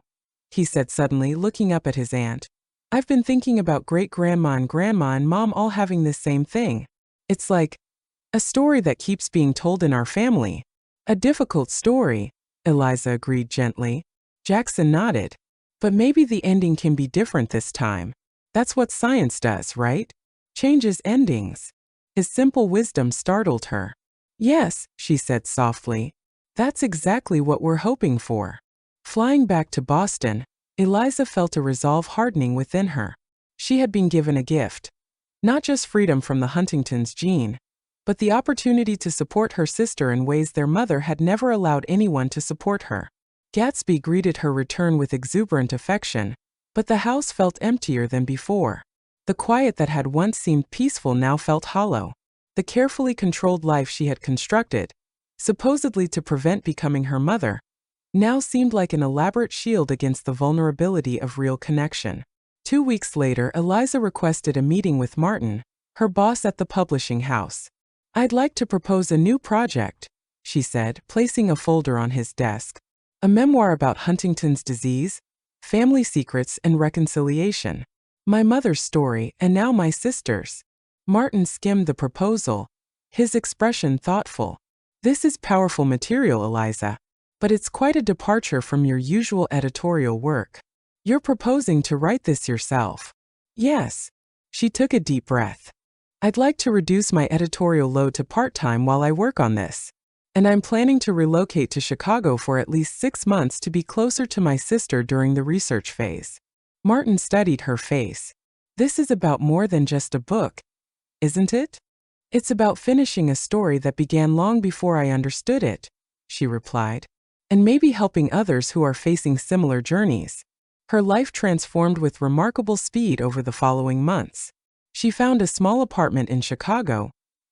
he said suddenly, looking up at his aunt, "I've been thinking about great-grandma and grandma and Mom all having this same thing. It's like a story that keeps being told in our family." "A difficult story," Eliza agreed gently. Jackson nodded. "But maybe the ending can be different this time. That's what science does, right? Changes endings." His simple wisdom startled her. "Yes," she said softly. "That's exactly what we're hoping for." Flying back to Boston, Eliza felt a resolve hardening within her. She had been given a gift. Not just freedom from the Huntington's gene, but the opportunity to support her sister in ways their mother had never allowed anyone to support her. Gatsby greeted her return with exuberant affection, but the house felt emptier than before. The quiet that had once seemed peaceful now felt hollow. The carefully controlled life she had constructed, supposedly to prevent becoming her mother, now seemed like an elaborate shield against the vulnerability of real connection. 2 weeks later, Eliza requested a meeting with Martin, her boss at the publishing house. "I'd like to propose a new project," she said, placing a folder on his desk. "A memoir about Huntington's disease, family secrets, and reconciliation. My mother's story, and now my sister's." Martin skimmed the proposal, his expression thoughtful. "This is powerful material, Eliza. But it's quite a departure from your usual editorial work. You're proposing to write this yourself." "Yes." She took a deep breath. "I'd like to reduce my editorial load to part-time while I work on this. And I'm planning to relocate to Chicago for at least 6 months to be closer to my sister during the research phase." Martin studied her face. "This is about more than just a book, isn't it?" "It's about finishing a story that began long before I understood it," she replied. "And maybe helping others who are facing similar journeys." Her life transformed with remarkable speed over the following months. She found a small apartment in Chicago,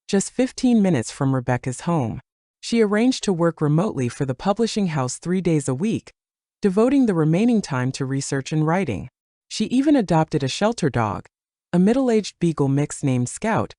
just 15 minutes from Rebecca's home. She arranged to work remotely for the publishing house 3 days a week, devoting the remaining time to research and writing. She even adopted a shelter dog, a middle-aged beagle mix named Scout,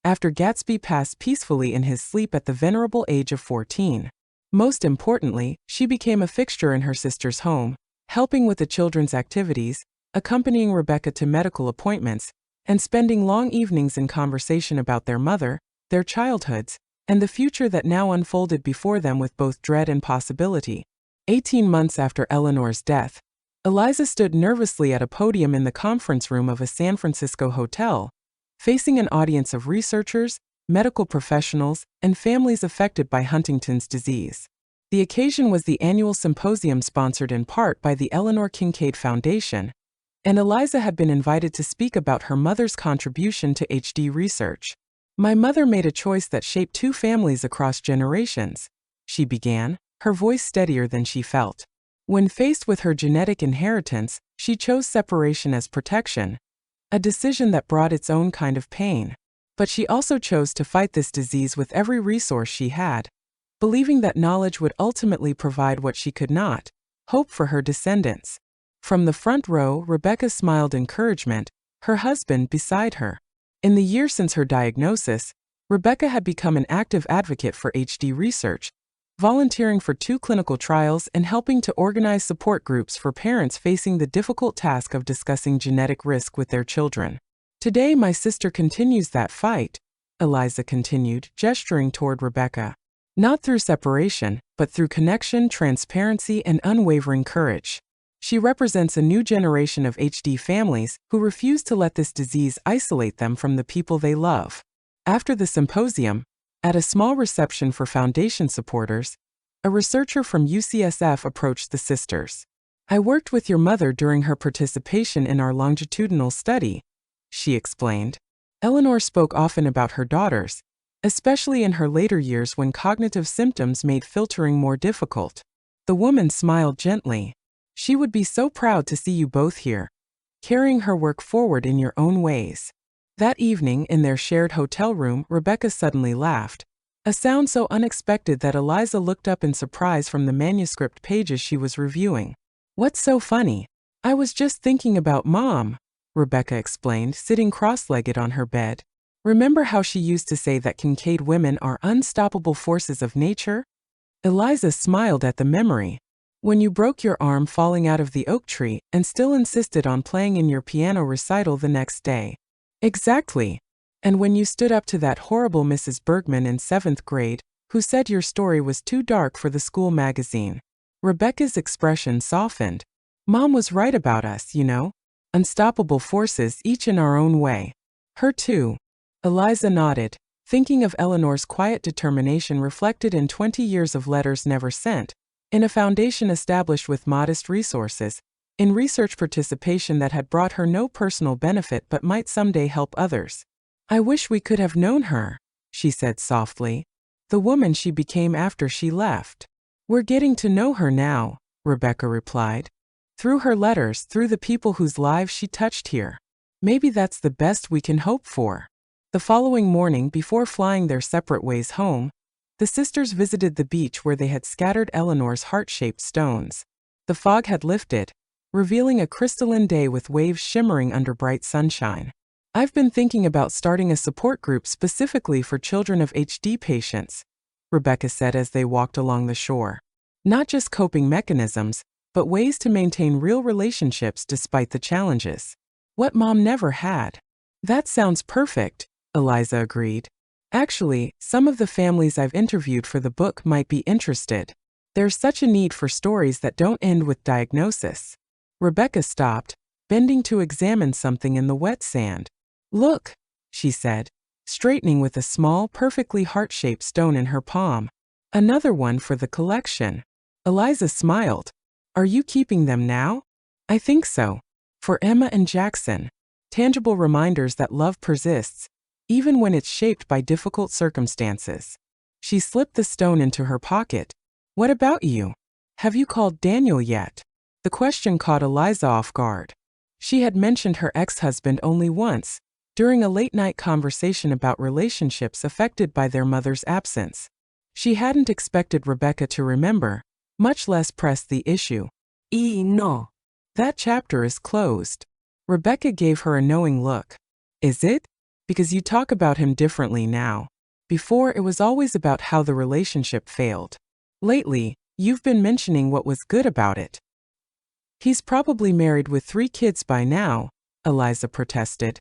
after Gatsby passed peacefully in his sleep at the venerable age of 14. Most importantly, she became a fixture in her sister's home, helping with the children's activities, accompanying Rebecca to medical appointments, and spending long evenings in conversation about their mother, their childhoods, and the future that now unfolded before them with both dread and possibility. 18 months after Eleanor's death, Eliza stood nervously at a podium in the conference room of a San Francisco hotel, facing an audience of researchers, medical professionals, and families affected by Huntington's disease. The occasion was the annual symposium sponsored in part by the Eleanor Kincaid Foundation, and Eliza had been invited to speak about her mother's contribution to HD research. "My mother made a choice that shaped 2 families across generations," she began, her voice steadier than she felt. "When faced with her genetic inheritance, she chose separation as protection, a decision that brought its own kind of pain. But she also chose to fight this disease with every resource she had, believing that knowledge would ultimately provide what she could not, hope for her descendants. From the front row, Rebecca smiled encouragement, her husband beside her. In the year since her diagnosis, Rebecca had become an active advocate for HD research, volunteering for 2 clinical trials and helping to organize support groups for parents facing the difficult task of discussing genetic risk with their children. Today, my sister continues that fight, Eliza continued, gesturing toward Rebecca. Not through separation, but through connection, transparency, and unwavering courage. She represents a new generation of HD families who refuse to let this disease isolate them from the people they love. After the symposium, at a small reception for foundation supporters, a researcher from UCSF approached the sisters. I worked with your mother during her participation in our longitudinal study, she explained. Eleanor spoke often about her daughters, especially in her later years when cognitive symptoms made filtering more difficult. The woman smiled gently. She would be so proud to see you both here, carrying her work forward in your own ways. That evening, in their shared hotel room, Rebecca suddenly laughed, a sound so unexpected that Eliza looked up in surprise from the manuscript pages she was reviewing. What's so funny? I was just thinking about Mom, Rebecca explained, sitting cross-legged on her bed. Remember how she used to say that Kincaid women are unstoppable forces of nature? Eliza smiled at the memory. When you broke your arm falling out of the oak tree and still insisted on playing in your piano recital the next day. Exactly. And when you stood up to that horrible Mrs. Bergman in 7th grade, who said your story was too dark for the school magazine. Rebecca's expression softened. Mom was right about us, you know. Unstoppable forces, each in our own way. Her too. Eliza nodded, thinking of Eleanor's quiet determination reflected in 20 years of letters never sent, in a foundation established with modest resources, in research participation that had brought her no personal benefit but might someday help others. I wish we could have known her, she said softly. The woman she became after she left. We're getting to know her now, Rebecca replied. Through her letters, through the people whose lives she touched here. Maybe that's the best we can hope for. The following morning, before flying their separate ways home, the sisters visited the beach where they had scattered Eleanor's heart-shaped stones. The fog had lifted, revealing a crystalline day with waves shimmering under bright sunshine. I've been thinking about starting a support group specifically for children of HD patients, Rebecca said as they walked along the shore. Not just coping mechanisms, but ways to maintain real relationships despite the challenges. What Mom never had. That sounds perfect, Eliza agreed. Actually, some of the families I've interviewed for the book might be interested. There's such a need for stories that don't end with diagnosis. Rebecca stopped, bending to examine something in the wet sand. Look, she said, straightening with a small, perfectly heart-shaped stone in her palm. Another one for the collection. Eliza smiled. Are you keeping them now? I think so. For Emma and Jackson. Tangible reminders that love persists, even when it's shaped by difficult circumstances. She slipped the stone into her pocket. What about you? Have you called Daniel yet? The question caught Eliza off guard. She had mentioned her ex-husband only once, during a late-night conversation about relationships affected by their mother's absence. She hadn't expected Rebecca to remember, much less press the issue. No. That chapter is closed. Rebecca gave her a knowing look. Is it? Because you talk about him differently now. Before, it was always about how the relationship failed. Lately, you've been mentioning what was good about it. He's probably married with 3 kids by now, Eliza protested.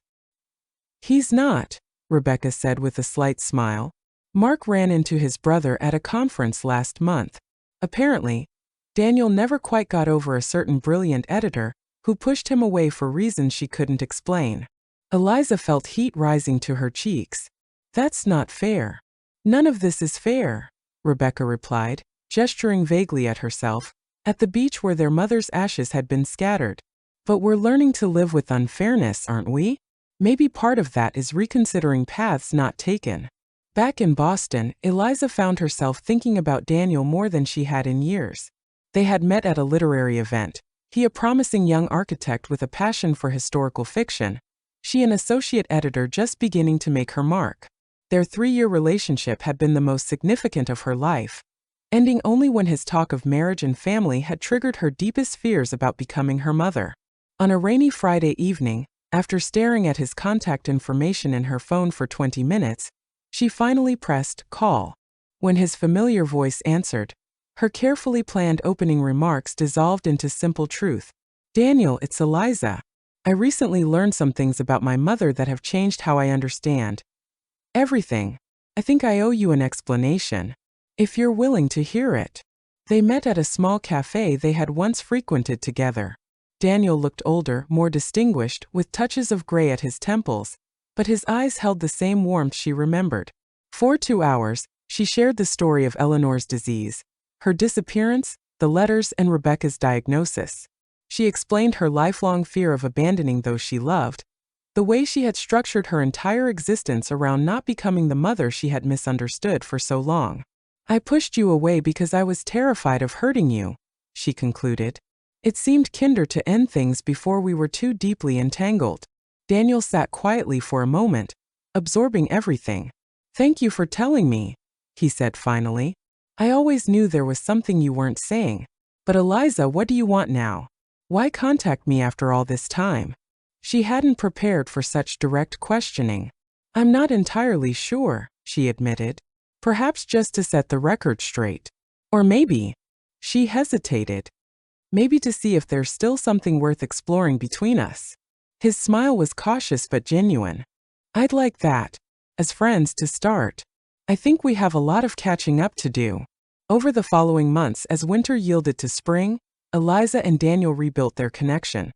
He's not, Rebecca said with a slight smile. Mark ran into his brother at a conference last month. Apparently, Daniel never quite got over a certain brilliant editor who pushed him away for reasons she couldn't explain. Eliza felt heat rising to her cheeks. That's not fair. None of this is fair, Rebecca replied, gesturing vaguely at herself, at the beach where their mother's ashes had been scattered. But we're learning to live with unfairness, aren't we? Maybe part of that is reconsidering paths not taken. Back in Boston, Eliza found herself thinking about Daniel more than she had in years. They had met at a literary event, he a promising young architect with a passion for historical fiction, she an associate editor just beginning to make her mark. Their 3-year relationship had been the most significant of her life, ending only when his talk of marriage and family had triggered her deepest fears about becoming her mother. On a rainy Friday evening, after staring at his contact information in her phone for 20 minutes, she finally pressed call. When his familiar voice answered, her carefully planned opening remarks dissolved into simple truth. "Daniel, it's Eliza. I recently learned some things about my mother that have changed how I understand everything. I think I owe you an explanation, if you're willing to hear it." They met at a small cafe they had once frequented together. Daniel looked older, more distinguished, with touches of gray at his temples, but his eyes held the same warmth she remembered. For 2 hours, she shared the story of Eleanor's disease, her disappearance, the letters, and Rebecca's diagnosis. She explained her lifelong fear of abandoning those she loved, the way she had structured her entire existence around not becoming the mother she had misunderstood for so long. "I pushed you away because I was terrified of hurting you," she concluded. "It seemed kinder to end things before we were too deeply entangled." Daniel sat quietly for a moment, absorbing everything. "Thank you for telling me," he said finally. "I always knew there was something you weren't saying. But Eliza, what do you want now? Why contact me after all this time?" She hadn't prepared for such direct questioning. "I'm not entirely sure," she admitted. "Perhaps just to set the record straight. Or maybe," she hesitated, "maybe to see if there's still something worth exploring between us." His smile was cautious but genuine. "I'd like that. As friends to start. I think we have a lot of catching up to do." Over the following months, as winter yielded to spring, Eliza and Daniel rebuilt their connection.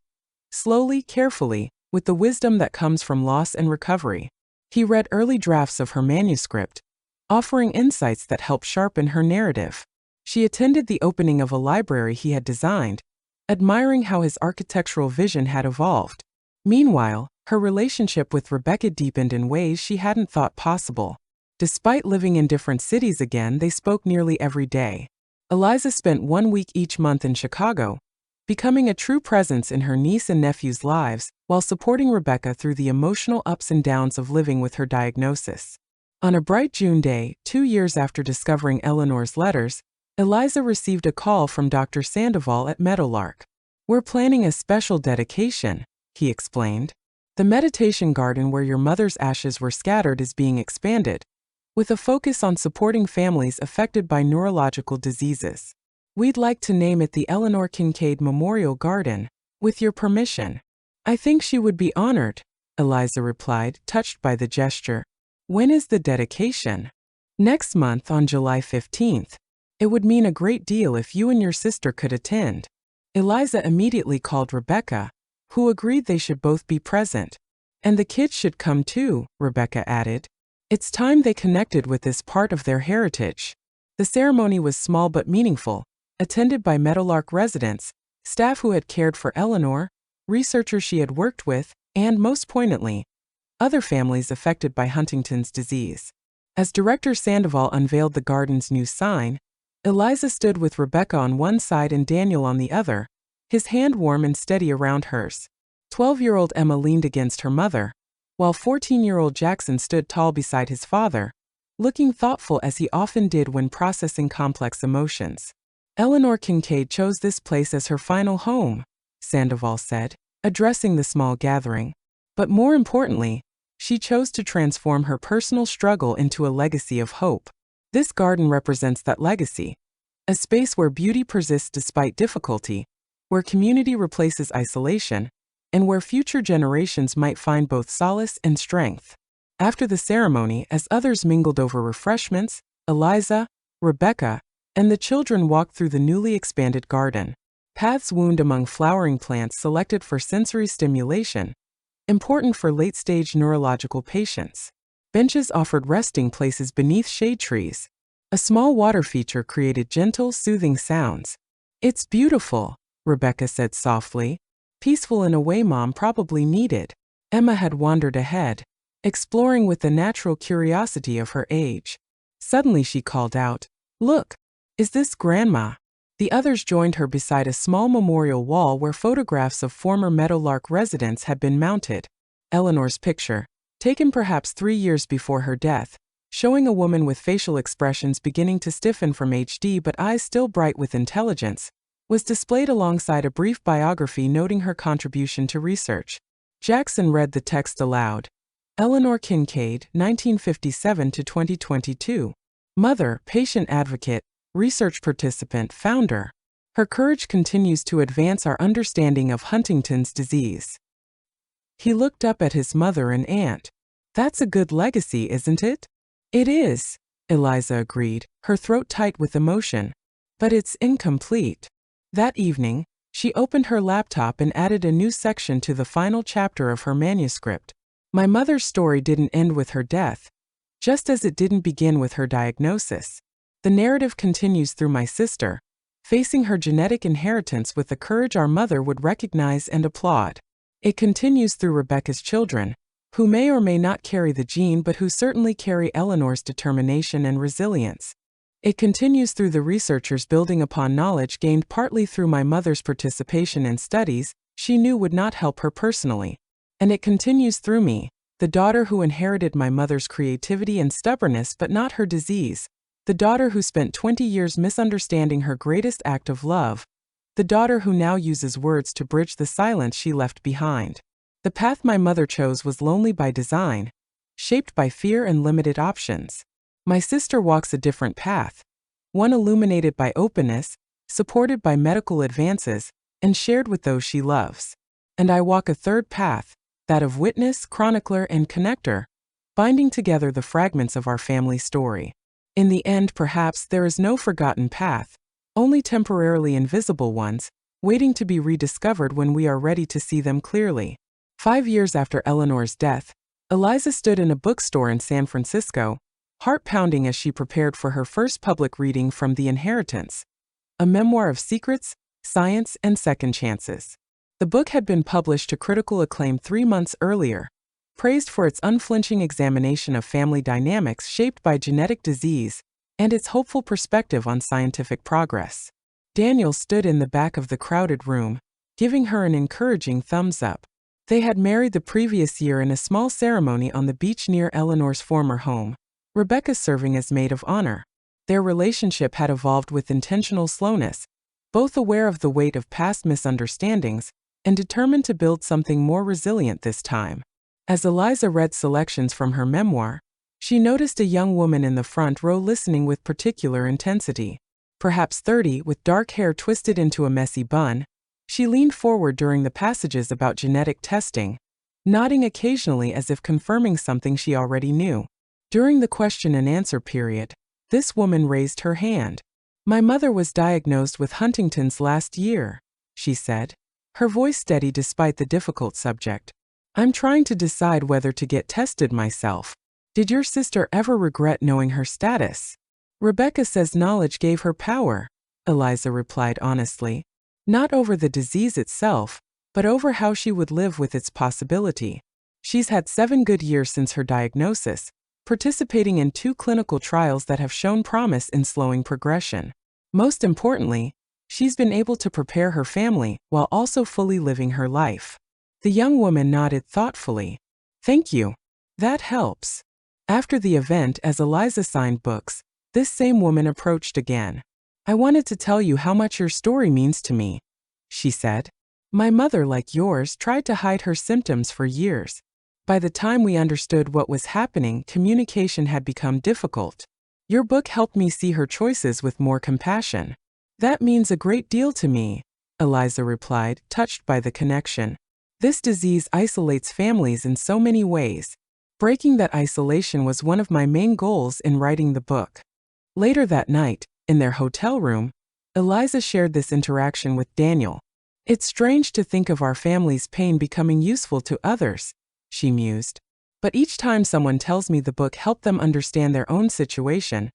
Slowly, carefully, with the wisdom that comes from loss and recovery. He read early drafts of her manuscript, offering insights that helped sharpen her narrative. She attended the opening of a library he had designed, admiring how his architectural vision had evolved. Meanwhile, her relationship with Rebecca deepened in ways she hadn't thought possible. Despite living in different cities again, they spoke nearly every day. Eliza spent 1 week each month in Chicago, becoming a true presence in her niece and nephew's lives while supporting Rebecca through the emotional ups and downs of living with her diagnosis. On a bright June day, 2 years after discovering Eleanor's letters, Eliza received a call from Dr. Sandoval at Meadowlark. "We're planning a special dedication," he explained. "The meditation garden where your mother's ashes were scattered is being expanded, with a focus on supporting families affected by neurological diseases. We'd like to name it the Eleanor Kincaid Memorial Garden, with your permission." "I think she would be honored," Eliza replied, touched by the gesture. "When is the dedication?" "Next month on July 15th. It would mean a great deal if you and your sister could attend." Eliza immediately called Rebecca, who agreed they should both be present. "And the kids should come too," Rebecca added. "It's time they connected with this part of their heritage." The ceremony was small but meaningful, attended by Meadowlark residents, staff who had cared for Eleanor, researchers she had worked with, and, most poignantly, other families affected by Huntington's disease. As Director Sandoval unveiled the garden's new sign, Eliza stood with Rebecca on one side and Daniel on the other, his hand warm and steady around hers. 12-year-old Emma leaned against her mother, while 14-year-old Jackson stood tall beside his father, looking thoughtful as he often did when processing complex emotions. "Eleanor Kincaid chose this place as her final home," Sandoval said, addressing the small gathering. "But more importantly, she chose to transform her personal struggle into a legacy of hope. This garden represents that legacy, a space where beauty persists despite difficulty, where community replaces isolation, and where future generations might find both solace and strength." After the ceremony, as others mingled over refreshments, Eliza, Rebecca, and the children walked through the newly expanded garden. Paths wound among flowering plants selected for sensory stimulation, important for late-stage neurological patients. Benches offered resting places beneath shade trees. A small water feature created gentle, soothing sounds. "It's beautiful," Rebecca said softly. "Peaceful in a way Mom probably needed." Emma had wandered ahead, exploring with the natural curiosity of her age. Suddenly she called out, "Look! Is this Grandma?" The others joined her beside a small memorial wall where photographs of former Meadowlark residents had been mounted. Eleanor's picture, taken perhaps 3 years before her death, showing a woman with facial expressions beginning to stiffen from HD but eyes still bright with intelligence, was displayed alongside a brief biography noting her contribution to research. Jackson read the text aloud. Eleanor Kincaid, 1957 to 2022. Mother, patient advocate, research participant, founder. Her courage continues to advance our understanding of Huntington's disease. He looked up at his mother and aunt. That's a good legacy, isn't it? It is, Eliza agreed, her throat tight with emotion. But it's incomplete. That evening, she opened her laptop and added a new section to the final chapter of her manuscript. My mother's story didn't end with her death, just as it didn't begin with her diagnosis. The narrative continues through my sister, facing her genetic inheritance with the courage our mother would recognize and applaud. It continues through Rebecca's children, who may or may not carry the gene but who certainly carry Eleanor's determination and resilience. It continues through the researchers building upon knowledge gained partly through my mother's participation in studies she knew would not help her personally. And it continues through me, the daughter who inherited my mother's creativity and stubbornness but not her disease, the daughter who spent 20 years misunderstanding her greatest act of love, the daughter who now uses words to bridge the silence she left behind. The path my mother chose was lonely by design, shaped by fear and limited options. My sister walks a different path, one illuminated by openness, supported by medical advances, and shared with those she loves. And I walk a third path, that of witness, chronicler, and connector, binding together the fragments of our family story. In the end, perhaps there is no forgotten path, only temporarily invisible ones, waiting to be rediscovered when we are ready to see them clearly. 5 years after Eleanor's death, Eliza stood in a bookstore in San Francisco, heart-pounding as she prepared for her first public reading from The Inheritance, a memoir of secrets, science, and second chances. The book had been published to critical acclaim 3 months earlier, praised for its unflinching examination of family dynamics shaped by genetic disease and its hopeful perspective on scientific progress. Daniel stood in the back of the crowded room, giving her an encouraging thumbs up. They had married the previous year in a small ceremony on the beach near Eleanor's former home, Rebecca serving as maid of honor. Their relationship had evolved with intentional slowness, both aware of the weight of past misunderstandings and determined to build something more resilient this time. As Eliza read selections from her memoir, she noticed a young woman in the front row listening with particular intensity. Perhaps 30, with dark hair twisted into a messy bun, she leaned forward during the passages about genetic testing, nodding occasionally as if confirming something she already knew. During the question and answer period, this woman raised her hand. "My mother was diagnosed with Huntington's last year," she said, her voice steady despite the difficult subject. "I'm trying to decide whether to get tested myself. Did your sister ever regret knowing her status?" "Rebecca says knowledge gave her power," Eliza replied honestly. "Not over the disease itself, but over how she would live with its possibility. She's had 7 good years since her diagnosis, participating in 2 clinical trials that have shown promise in slowing progression. Most importantly, she's been able to prepare her family while also fully living her life." The young woman nodded thoughtfully. "Thank you. That helps." After the event, as Eliza signed books, this same woman approached again. "I wanted to tell you how much your story means to me," she said. "My mother, like yours, tried to hide her symptoms for years. By the time we understood what was happening, communication had become difficult. Your book helped me see her choices with more compassion." "That means a great deal to me," Eliza replied, touched by the connection. "This disease isolates families in so many ways. Breaking that isolation was one of my main goals in writing the book." Later that night, in their hotel room, Eliza shared this interaction with Daniel. "It's strange to think of our family's pain becoming useful to others," she mused. "But each time someone tells me the book helped them understand their own situation,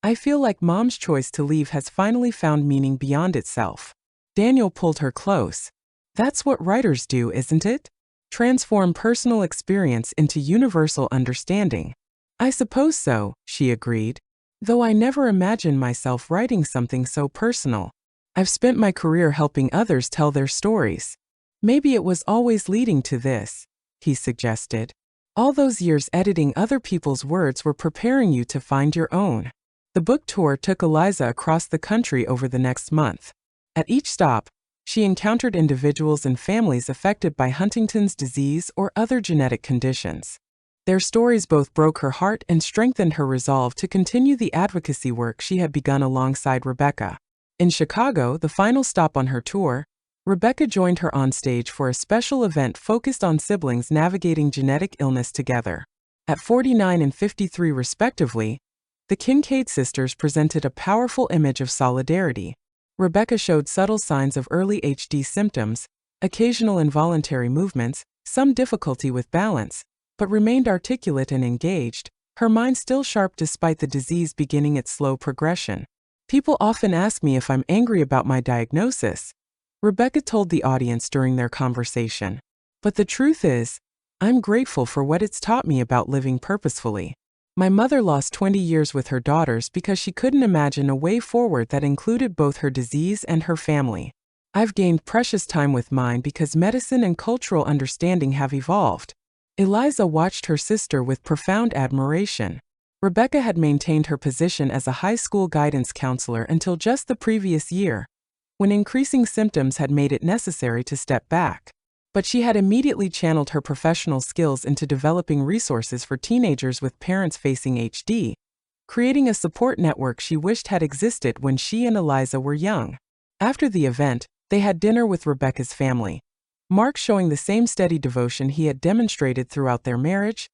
I feel like Mom's choice to leave has finally found meaning beyond itself." Daniel pulled her close. "That's what writers do, isn't it? Transform personal experience into universal understanding." "I suppose so," she agreed. "Though I never imagined myself writing something so personal. I've spent my career helping others tell their stories. Maybe it was always leading to this," he suggested. All those years editing other people's words were preparing you to find your own. The book tour took Eliza across the country over the next month. At each stop, she encountered individuals and families affected by Huntington's disease or other genetic conditions. Their stories both broke her heart and strengthened her resolve to continue the advocacy work she had begun alongside Rebecca. In Chicago, the final stop on her tour, Rebecca joined her on stage for a special event focused on siblings navigating genetic illness together. At 49 and 53 respectively, the Kincaid sisters presented a powerful image of solidarity. Rebecca showed subtle signs of early HD symptoms, occasional involuntary movements, some difficulty with balance, but remained articulate and engaged, her mind still sharp despite the disease beginning its slow progression. People often ask me if I'm angry about my diagnosis, Rebecca told the audience during their conversation. But the truth is, I'm grateful for what it's taught me about living purposefully. My mother lost 20 years with her daughters because she couldn't imagine a way forward that included both her disease and her family. I've gained precious time with mine because medicine and cultural understanding have evolved. Eliza watched her sister with profound admiration. Rebecca had maintained her position as a high school guidance counselor until just the previous year, when increasing symptoms had made it necessary to step back. But she had immediately channeled her professional skills into developing resources for teenagers with parents facing HD, creating a support network she wished had existed when she and Eliza were young. After the event, they had dinner with Rebecca's family, Mark showing the same steady devotion he had demonstrated throughout their marriage,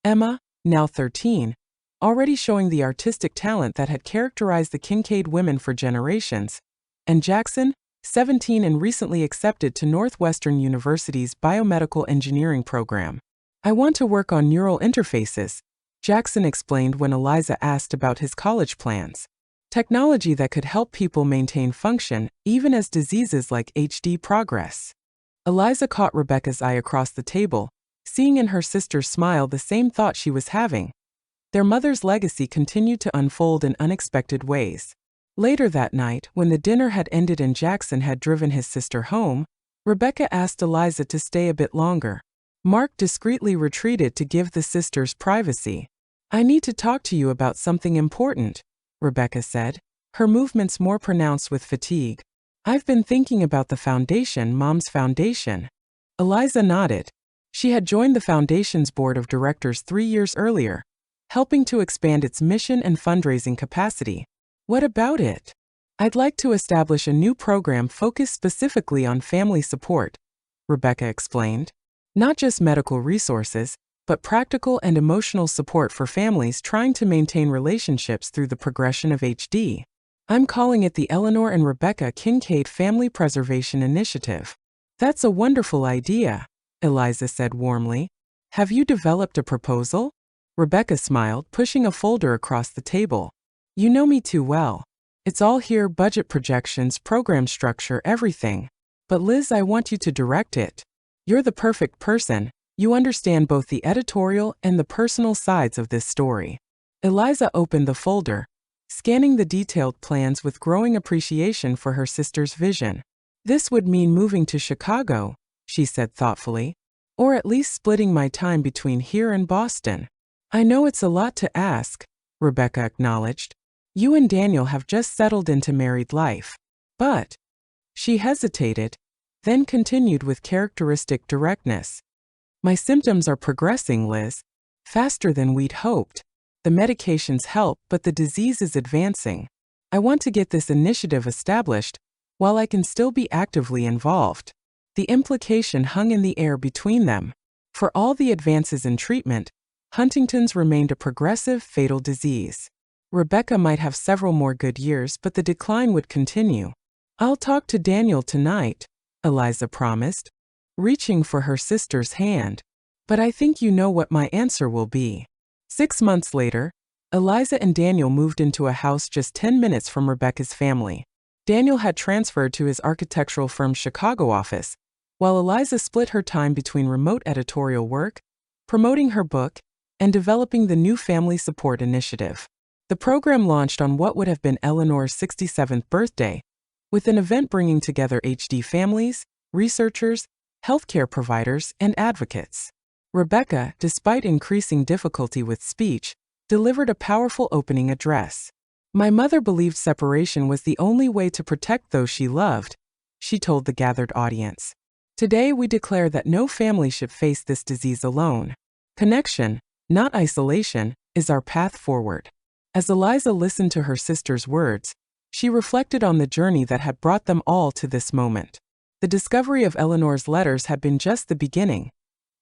Emma, now 13, already showing the artistic talent that had characterized the Kincaid women for generations, and Jackson, 17 and recently accepted to Northwestern University's biomedical engineering program. I want to work on neural interfaces, Jackson explained when Eliza asked about his college plans. Technology that could help people maintain function, even as diseases like HD progress. Eliza caught Rebecca's eye across the table, seeing in her sister's smile the same thought she was having. Their mother's legacy continued to unfold in unexpected ways. Later that night, when the dinner had ended and Jackson had driven his sister home, Rebecca asked Eliza to stay a bit longer. Mark discreetly retreated to give the sisters privacy. I need to talk to you about something important, Rebecca said, her movements more pronounced with fatigue. I've been thinking about the foundation, Mom's foundation. Eliza nodded. She had joined the foundation's board of directors 3 years earlier, helping to expand its mission and fundraising capacity. What about it? I'd like to establish a new program focused specifically on family support, Rebecca explained. Not just medical resources, but practical and emotional support for families trying to maintain relationships through the progression of HD. I'm calling it the Eleanor and Rebecca Kincaid Family Preservation Initiative. That's a wonderful idea, Eliza said warmly. Have you developed a proposal? Rebecca smiled, pushing a folder across the table. You know me too well. It's all here: budget projections, program structure, everything. But Liz, I want you to direct it. You're the perfect person. You understand both the editorial and the personal sides of this story. Eliza opened the folder, scanning the detailed plans with growing appreciation for her sister's vision. This would mean moving to Chicago, she said thoughtfully, or at least splitting my time between here and Boston. I know it's a lot to ask, Rebecca acknowledged. You and Daniel have just settled into married life. But, she hesitated, then continued with characteristic directness. My symptoms are progressing, Liz, faster than we'd hoped. The medications help, but the disease is advancing. I want to get this initiative established, while I can still be actively involved. The implication hung in the air between them. For all the advances in treatment, Huntington's remained a progressive, fatal disease. Rebecca might have several more good years, but the decline would continue. I'll talk to Daniel tonight, Eliza promised, reaching for her sister's hand. But I think you know what my answer will be. 6 months later, Eliza and Daniel moved into a house just 10 minutes from Rebecca's family. Daniel had transferred to his architectural firm's Chicago office, while Eliza split her time between remote editorial work, promoting her book, and developing the new family support initiative. The program launched on what would have been Eleanor's 67th birthday, with an event bringing together HD families, researchers, healthcare providers, and advocates. Rebecca, despite increasing difficulty with speech, delivered a powerful opening address. My mother believed separation was the only way to protect those she loved, she told the gathered audience. Today we declare that no family should face this disease alone. Connection, not isolation, is our path forward. As Eliza listened to her sister's words, she reflected on the journey that had brought them all to this moment. The discovery of Eleanor's letters had been just the beginning.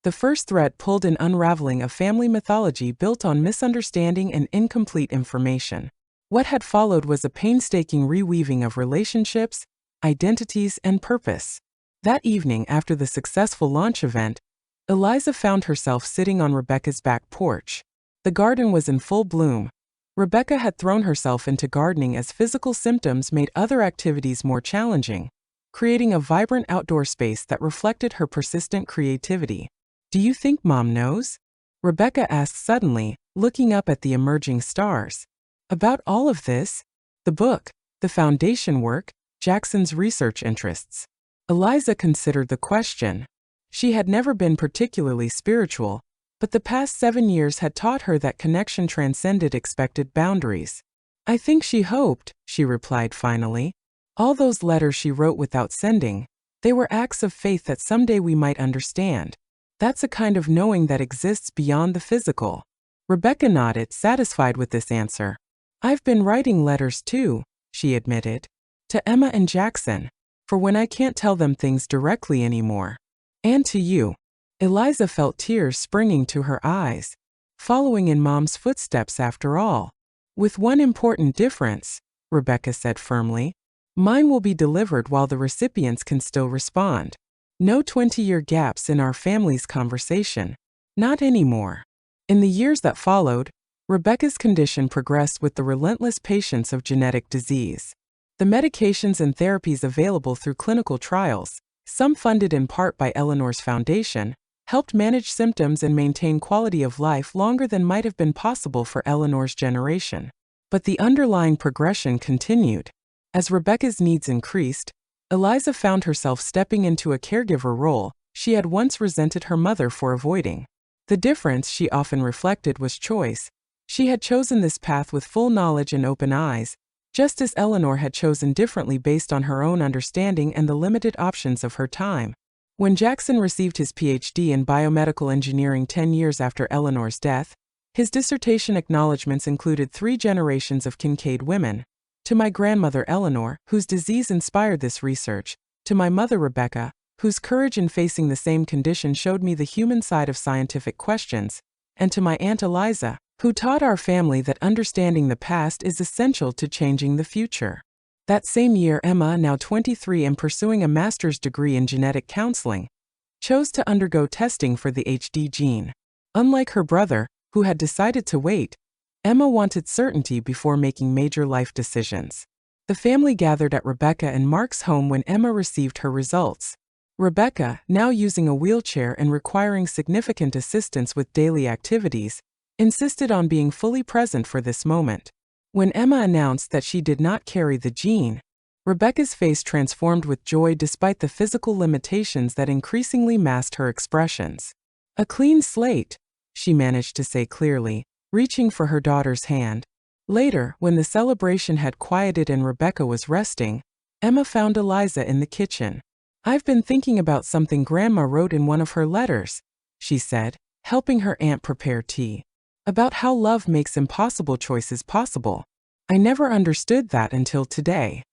The first thread pulled an unraveling of family mythology built on misunderstanding and incomplete information. What had followed was a painstaking reweaving of relationships, identities, and purpose. That evening, after the successful launch event, Eliza found herself sitting on Rebecca's back porch. The garden was in full bloom. Rebecca had thrown herself into gardening as physical symptoms made other activities more challenging, creating a vibrant outdoor space that reflected her persistent creativity. "Do you think Mom knows?" Rebecca asked suddenly, looking up at the emerging stars. "About all of this? The book, the foundation work, Jackson's research interests?" Eliza considered the question. She had never been particularly spiritual, but the past 7 years had taught her that connection transcended expected boundaries. "I think she hoped," she replied finally. "All those letters she wrote without sending, they were acts of faith that someday we might understand. That's a kind of knowing that exists beyond the physical." Rebecca nodded, satisfied with this answer. "I've been writing letters too," she admitted. "To Emma and Jackson, for when I can't tell them things directly anymore. And to you." Eliza felt tears springing to her eyes. Following in Mom's footsteps after all. "With one important difference," Rebecca said firmly. "Mine will be delivered while the recipients can still respond. No 20-year gaps in our family's conversation. Not anymore." In the years that followed, Rebecca's condition progressed with the relentless patience of genetic disease. The medications and therapies available through clinical trials, some funded in part by Eleanor's foundation, helped manage symptoms and maintain quality of life longer than might have been possible for Eleanor's generation. But the underlying progression continued. As Rebecca's needs increased, Eliza found herself stepping into a caregiver role she had once resented her mother for avoiding. The difference, she often reflected, was choice. She had chosen this path with full knowledge and open eyes, just as Eleanor had chosen differently based on her own understanding and the limited options of her time. When Jackson received his PhD in biomedical engineering 10 years after Eleanor's death, his dissertation acknowledgments included 3 generations of Kincaid women. "To my grandmother Eleanor, whose disease inspired this research, to my mother Rebecca, whose courage in facing the same condition showed me the human side of scientific questions, and to my Aunt Eliza, who taught our family that understanding the past is essential to changing the future." That same year, Emma, now 23 and pursuing a master's degree in genetic counseling, chose to undergo testing for the HD gene. Unlike her brother, who had decided to wait, Emma wanted certainty before making major life decisions. The family gathered at Rebecca and Mark's home when Emma received her results. Rebecca, now using a wheelchair and requiring significant assistance with daily activities, insisted on being fully present for this moment. When Emma announced that she did not carry the gene, Rebecca's face transformed with joy despite the physical limitations that increasingly masked her expressions. "A clean slate," she managed to say clearly, reaching for her daughter's hand. Later, when the celebration had quieted and Rebecca was resting, Emma found Eliza in the kitchen. "I've been thinking about something Grandma wrote in one of her letters," she said, helping her aunt prepare tea. "About how love makes impossible choices possible. I never understood that until today."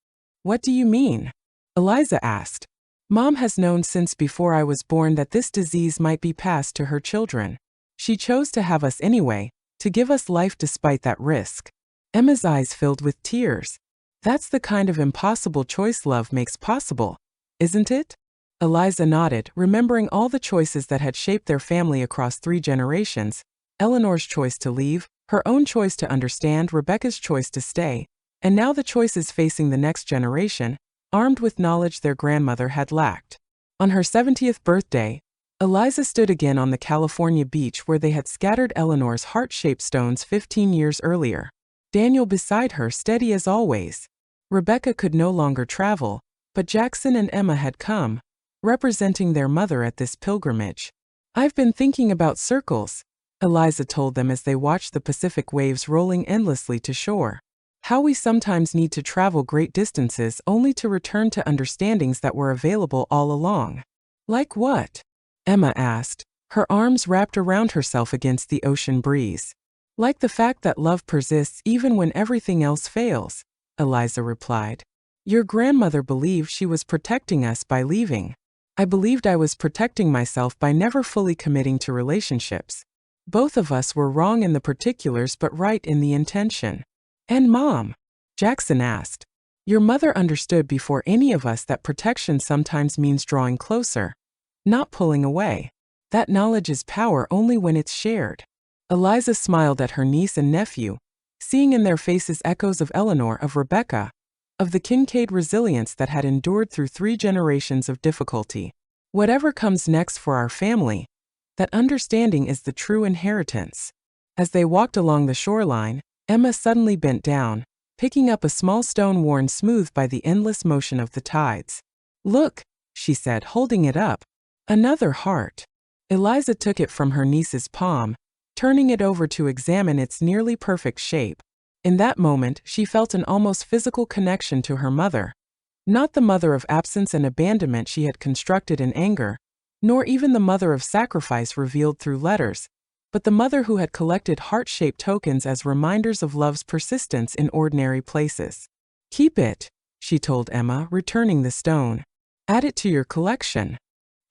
"What do you mean?" Eliza asked. "Mom has known since before I was born that this disease might be passed to her children. She chose to have us anyway, to give us life despite that risk." Emma's eyes filled with tears. "That's the kind of impossible choice love makes possible, isn't it?" Eliza nodded, remembering all the choices that had shaped their family across 3 generations. Eleanor's choice to leave, her own choice to understand, Rebecca's choice to stay, and now the choices facing the next generation, armed with knowledge their grandmother had lacked. On her 70th birthday, Eliza stood again on the California beach where they had scattered Eleanor's heart-shaped stones 15 years earlier. Daniel beside her, steady as always. Rebecca could no longer travel, but Jackson and Emma had come, representing their mother at this pilgrimage. I've been thinking about circles, Eliza told them as they watched the Pacific waves rolling endlessly to shore. How we sometimes need to travel great distances only to return to understandings that were available all along. Like what? Emma asked, her arms wrapped around herself against the ocean breeze. Like the fact that love persists even when everything else fails, Eliza replied. Your grandmother believed she was protecting us by leaving. I believed I was protecting myself by never fully committing to relationships. Both of us were wrong in the particulars but right in the intention. And Mom? Jackson asked. Your mother understood before any of us that protection sometimes means drawing closer, not pulling away. That knowledge is power only when it's shared. Eliza smiled at her niece and nephew, seeing in their faces echoes of Eleanor, of Rebecca, of the Kincaid resilience that had endured through 3 generations of difficulty. Whatever comes next for our family, that understanding is the true inheritance. As they walked along the shoreline, Emma suddenly bent down, picking up a small stone worn smooth by the endless motion of the tides. Look, she said, holding it up. Another heart. Eliza took it from her niece's palm, turning it over to examine its nearly perfect shape. In that moment, she felt an almost physical connection to her mother. Not the mother of absence and abandonment she had constructed in anger, nor even the mother of sacrifice revealed through letters, but the mother who had collected heart-shaped tokens as reminders of love's persistence in ordinary places. Keep it, she told Emma, returning the stone. Add it to your collection.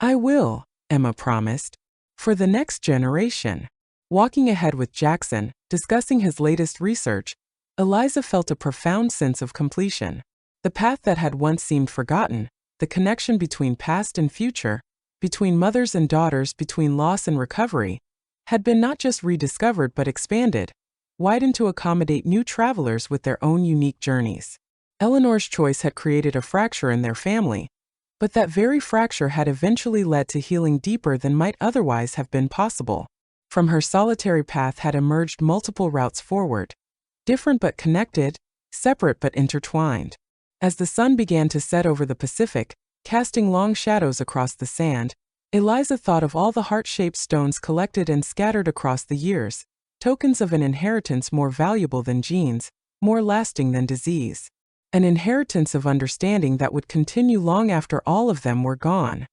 I will, Emma promised. For the next generation. Walking ahead with Jackson, discussing his latest research, Eliza felt a profound sense of completion. The path that had once seemed forgotten, the connection between past and future, between mothers and daughters, between loss and recovery, had been not just rediscovered but expanded, widened to accommodate new travelers with their own unique journeys. Eleanor's choice had created a fracture in their family, but that very fracture had eventually led to healing deeper than might otherwise have been possible. From her solitary path had emerged multiple routes forward, different but connected, separate but intertwined. As the sun began to set over the Pacific, casting long shadows across the sand, Eliza thought of all the heart-shaped stones collected and scattered across the years, tokens of an inheritance more valuable than genes, more lasting than disease. An inheritance of understanding that would continue long after all of them were gone.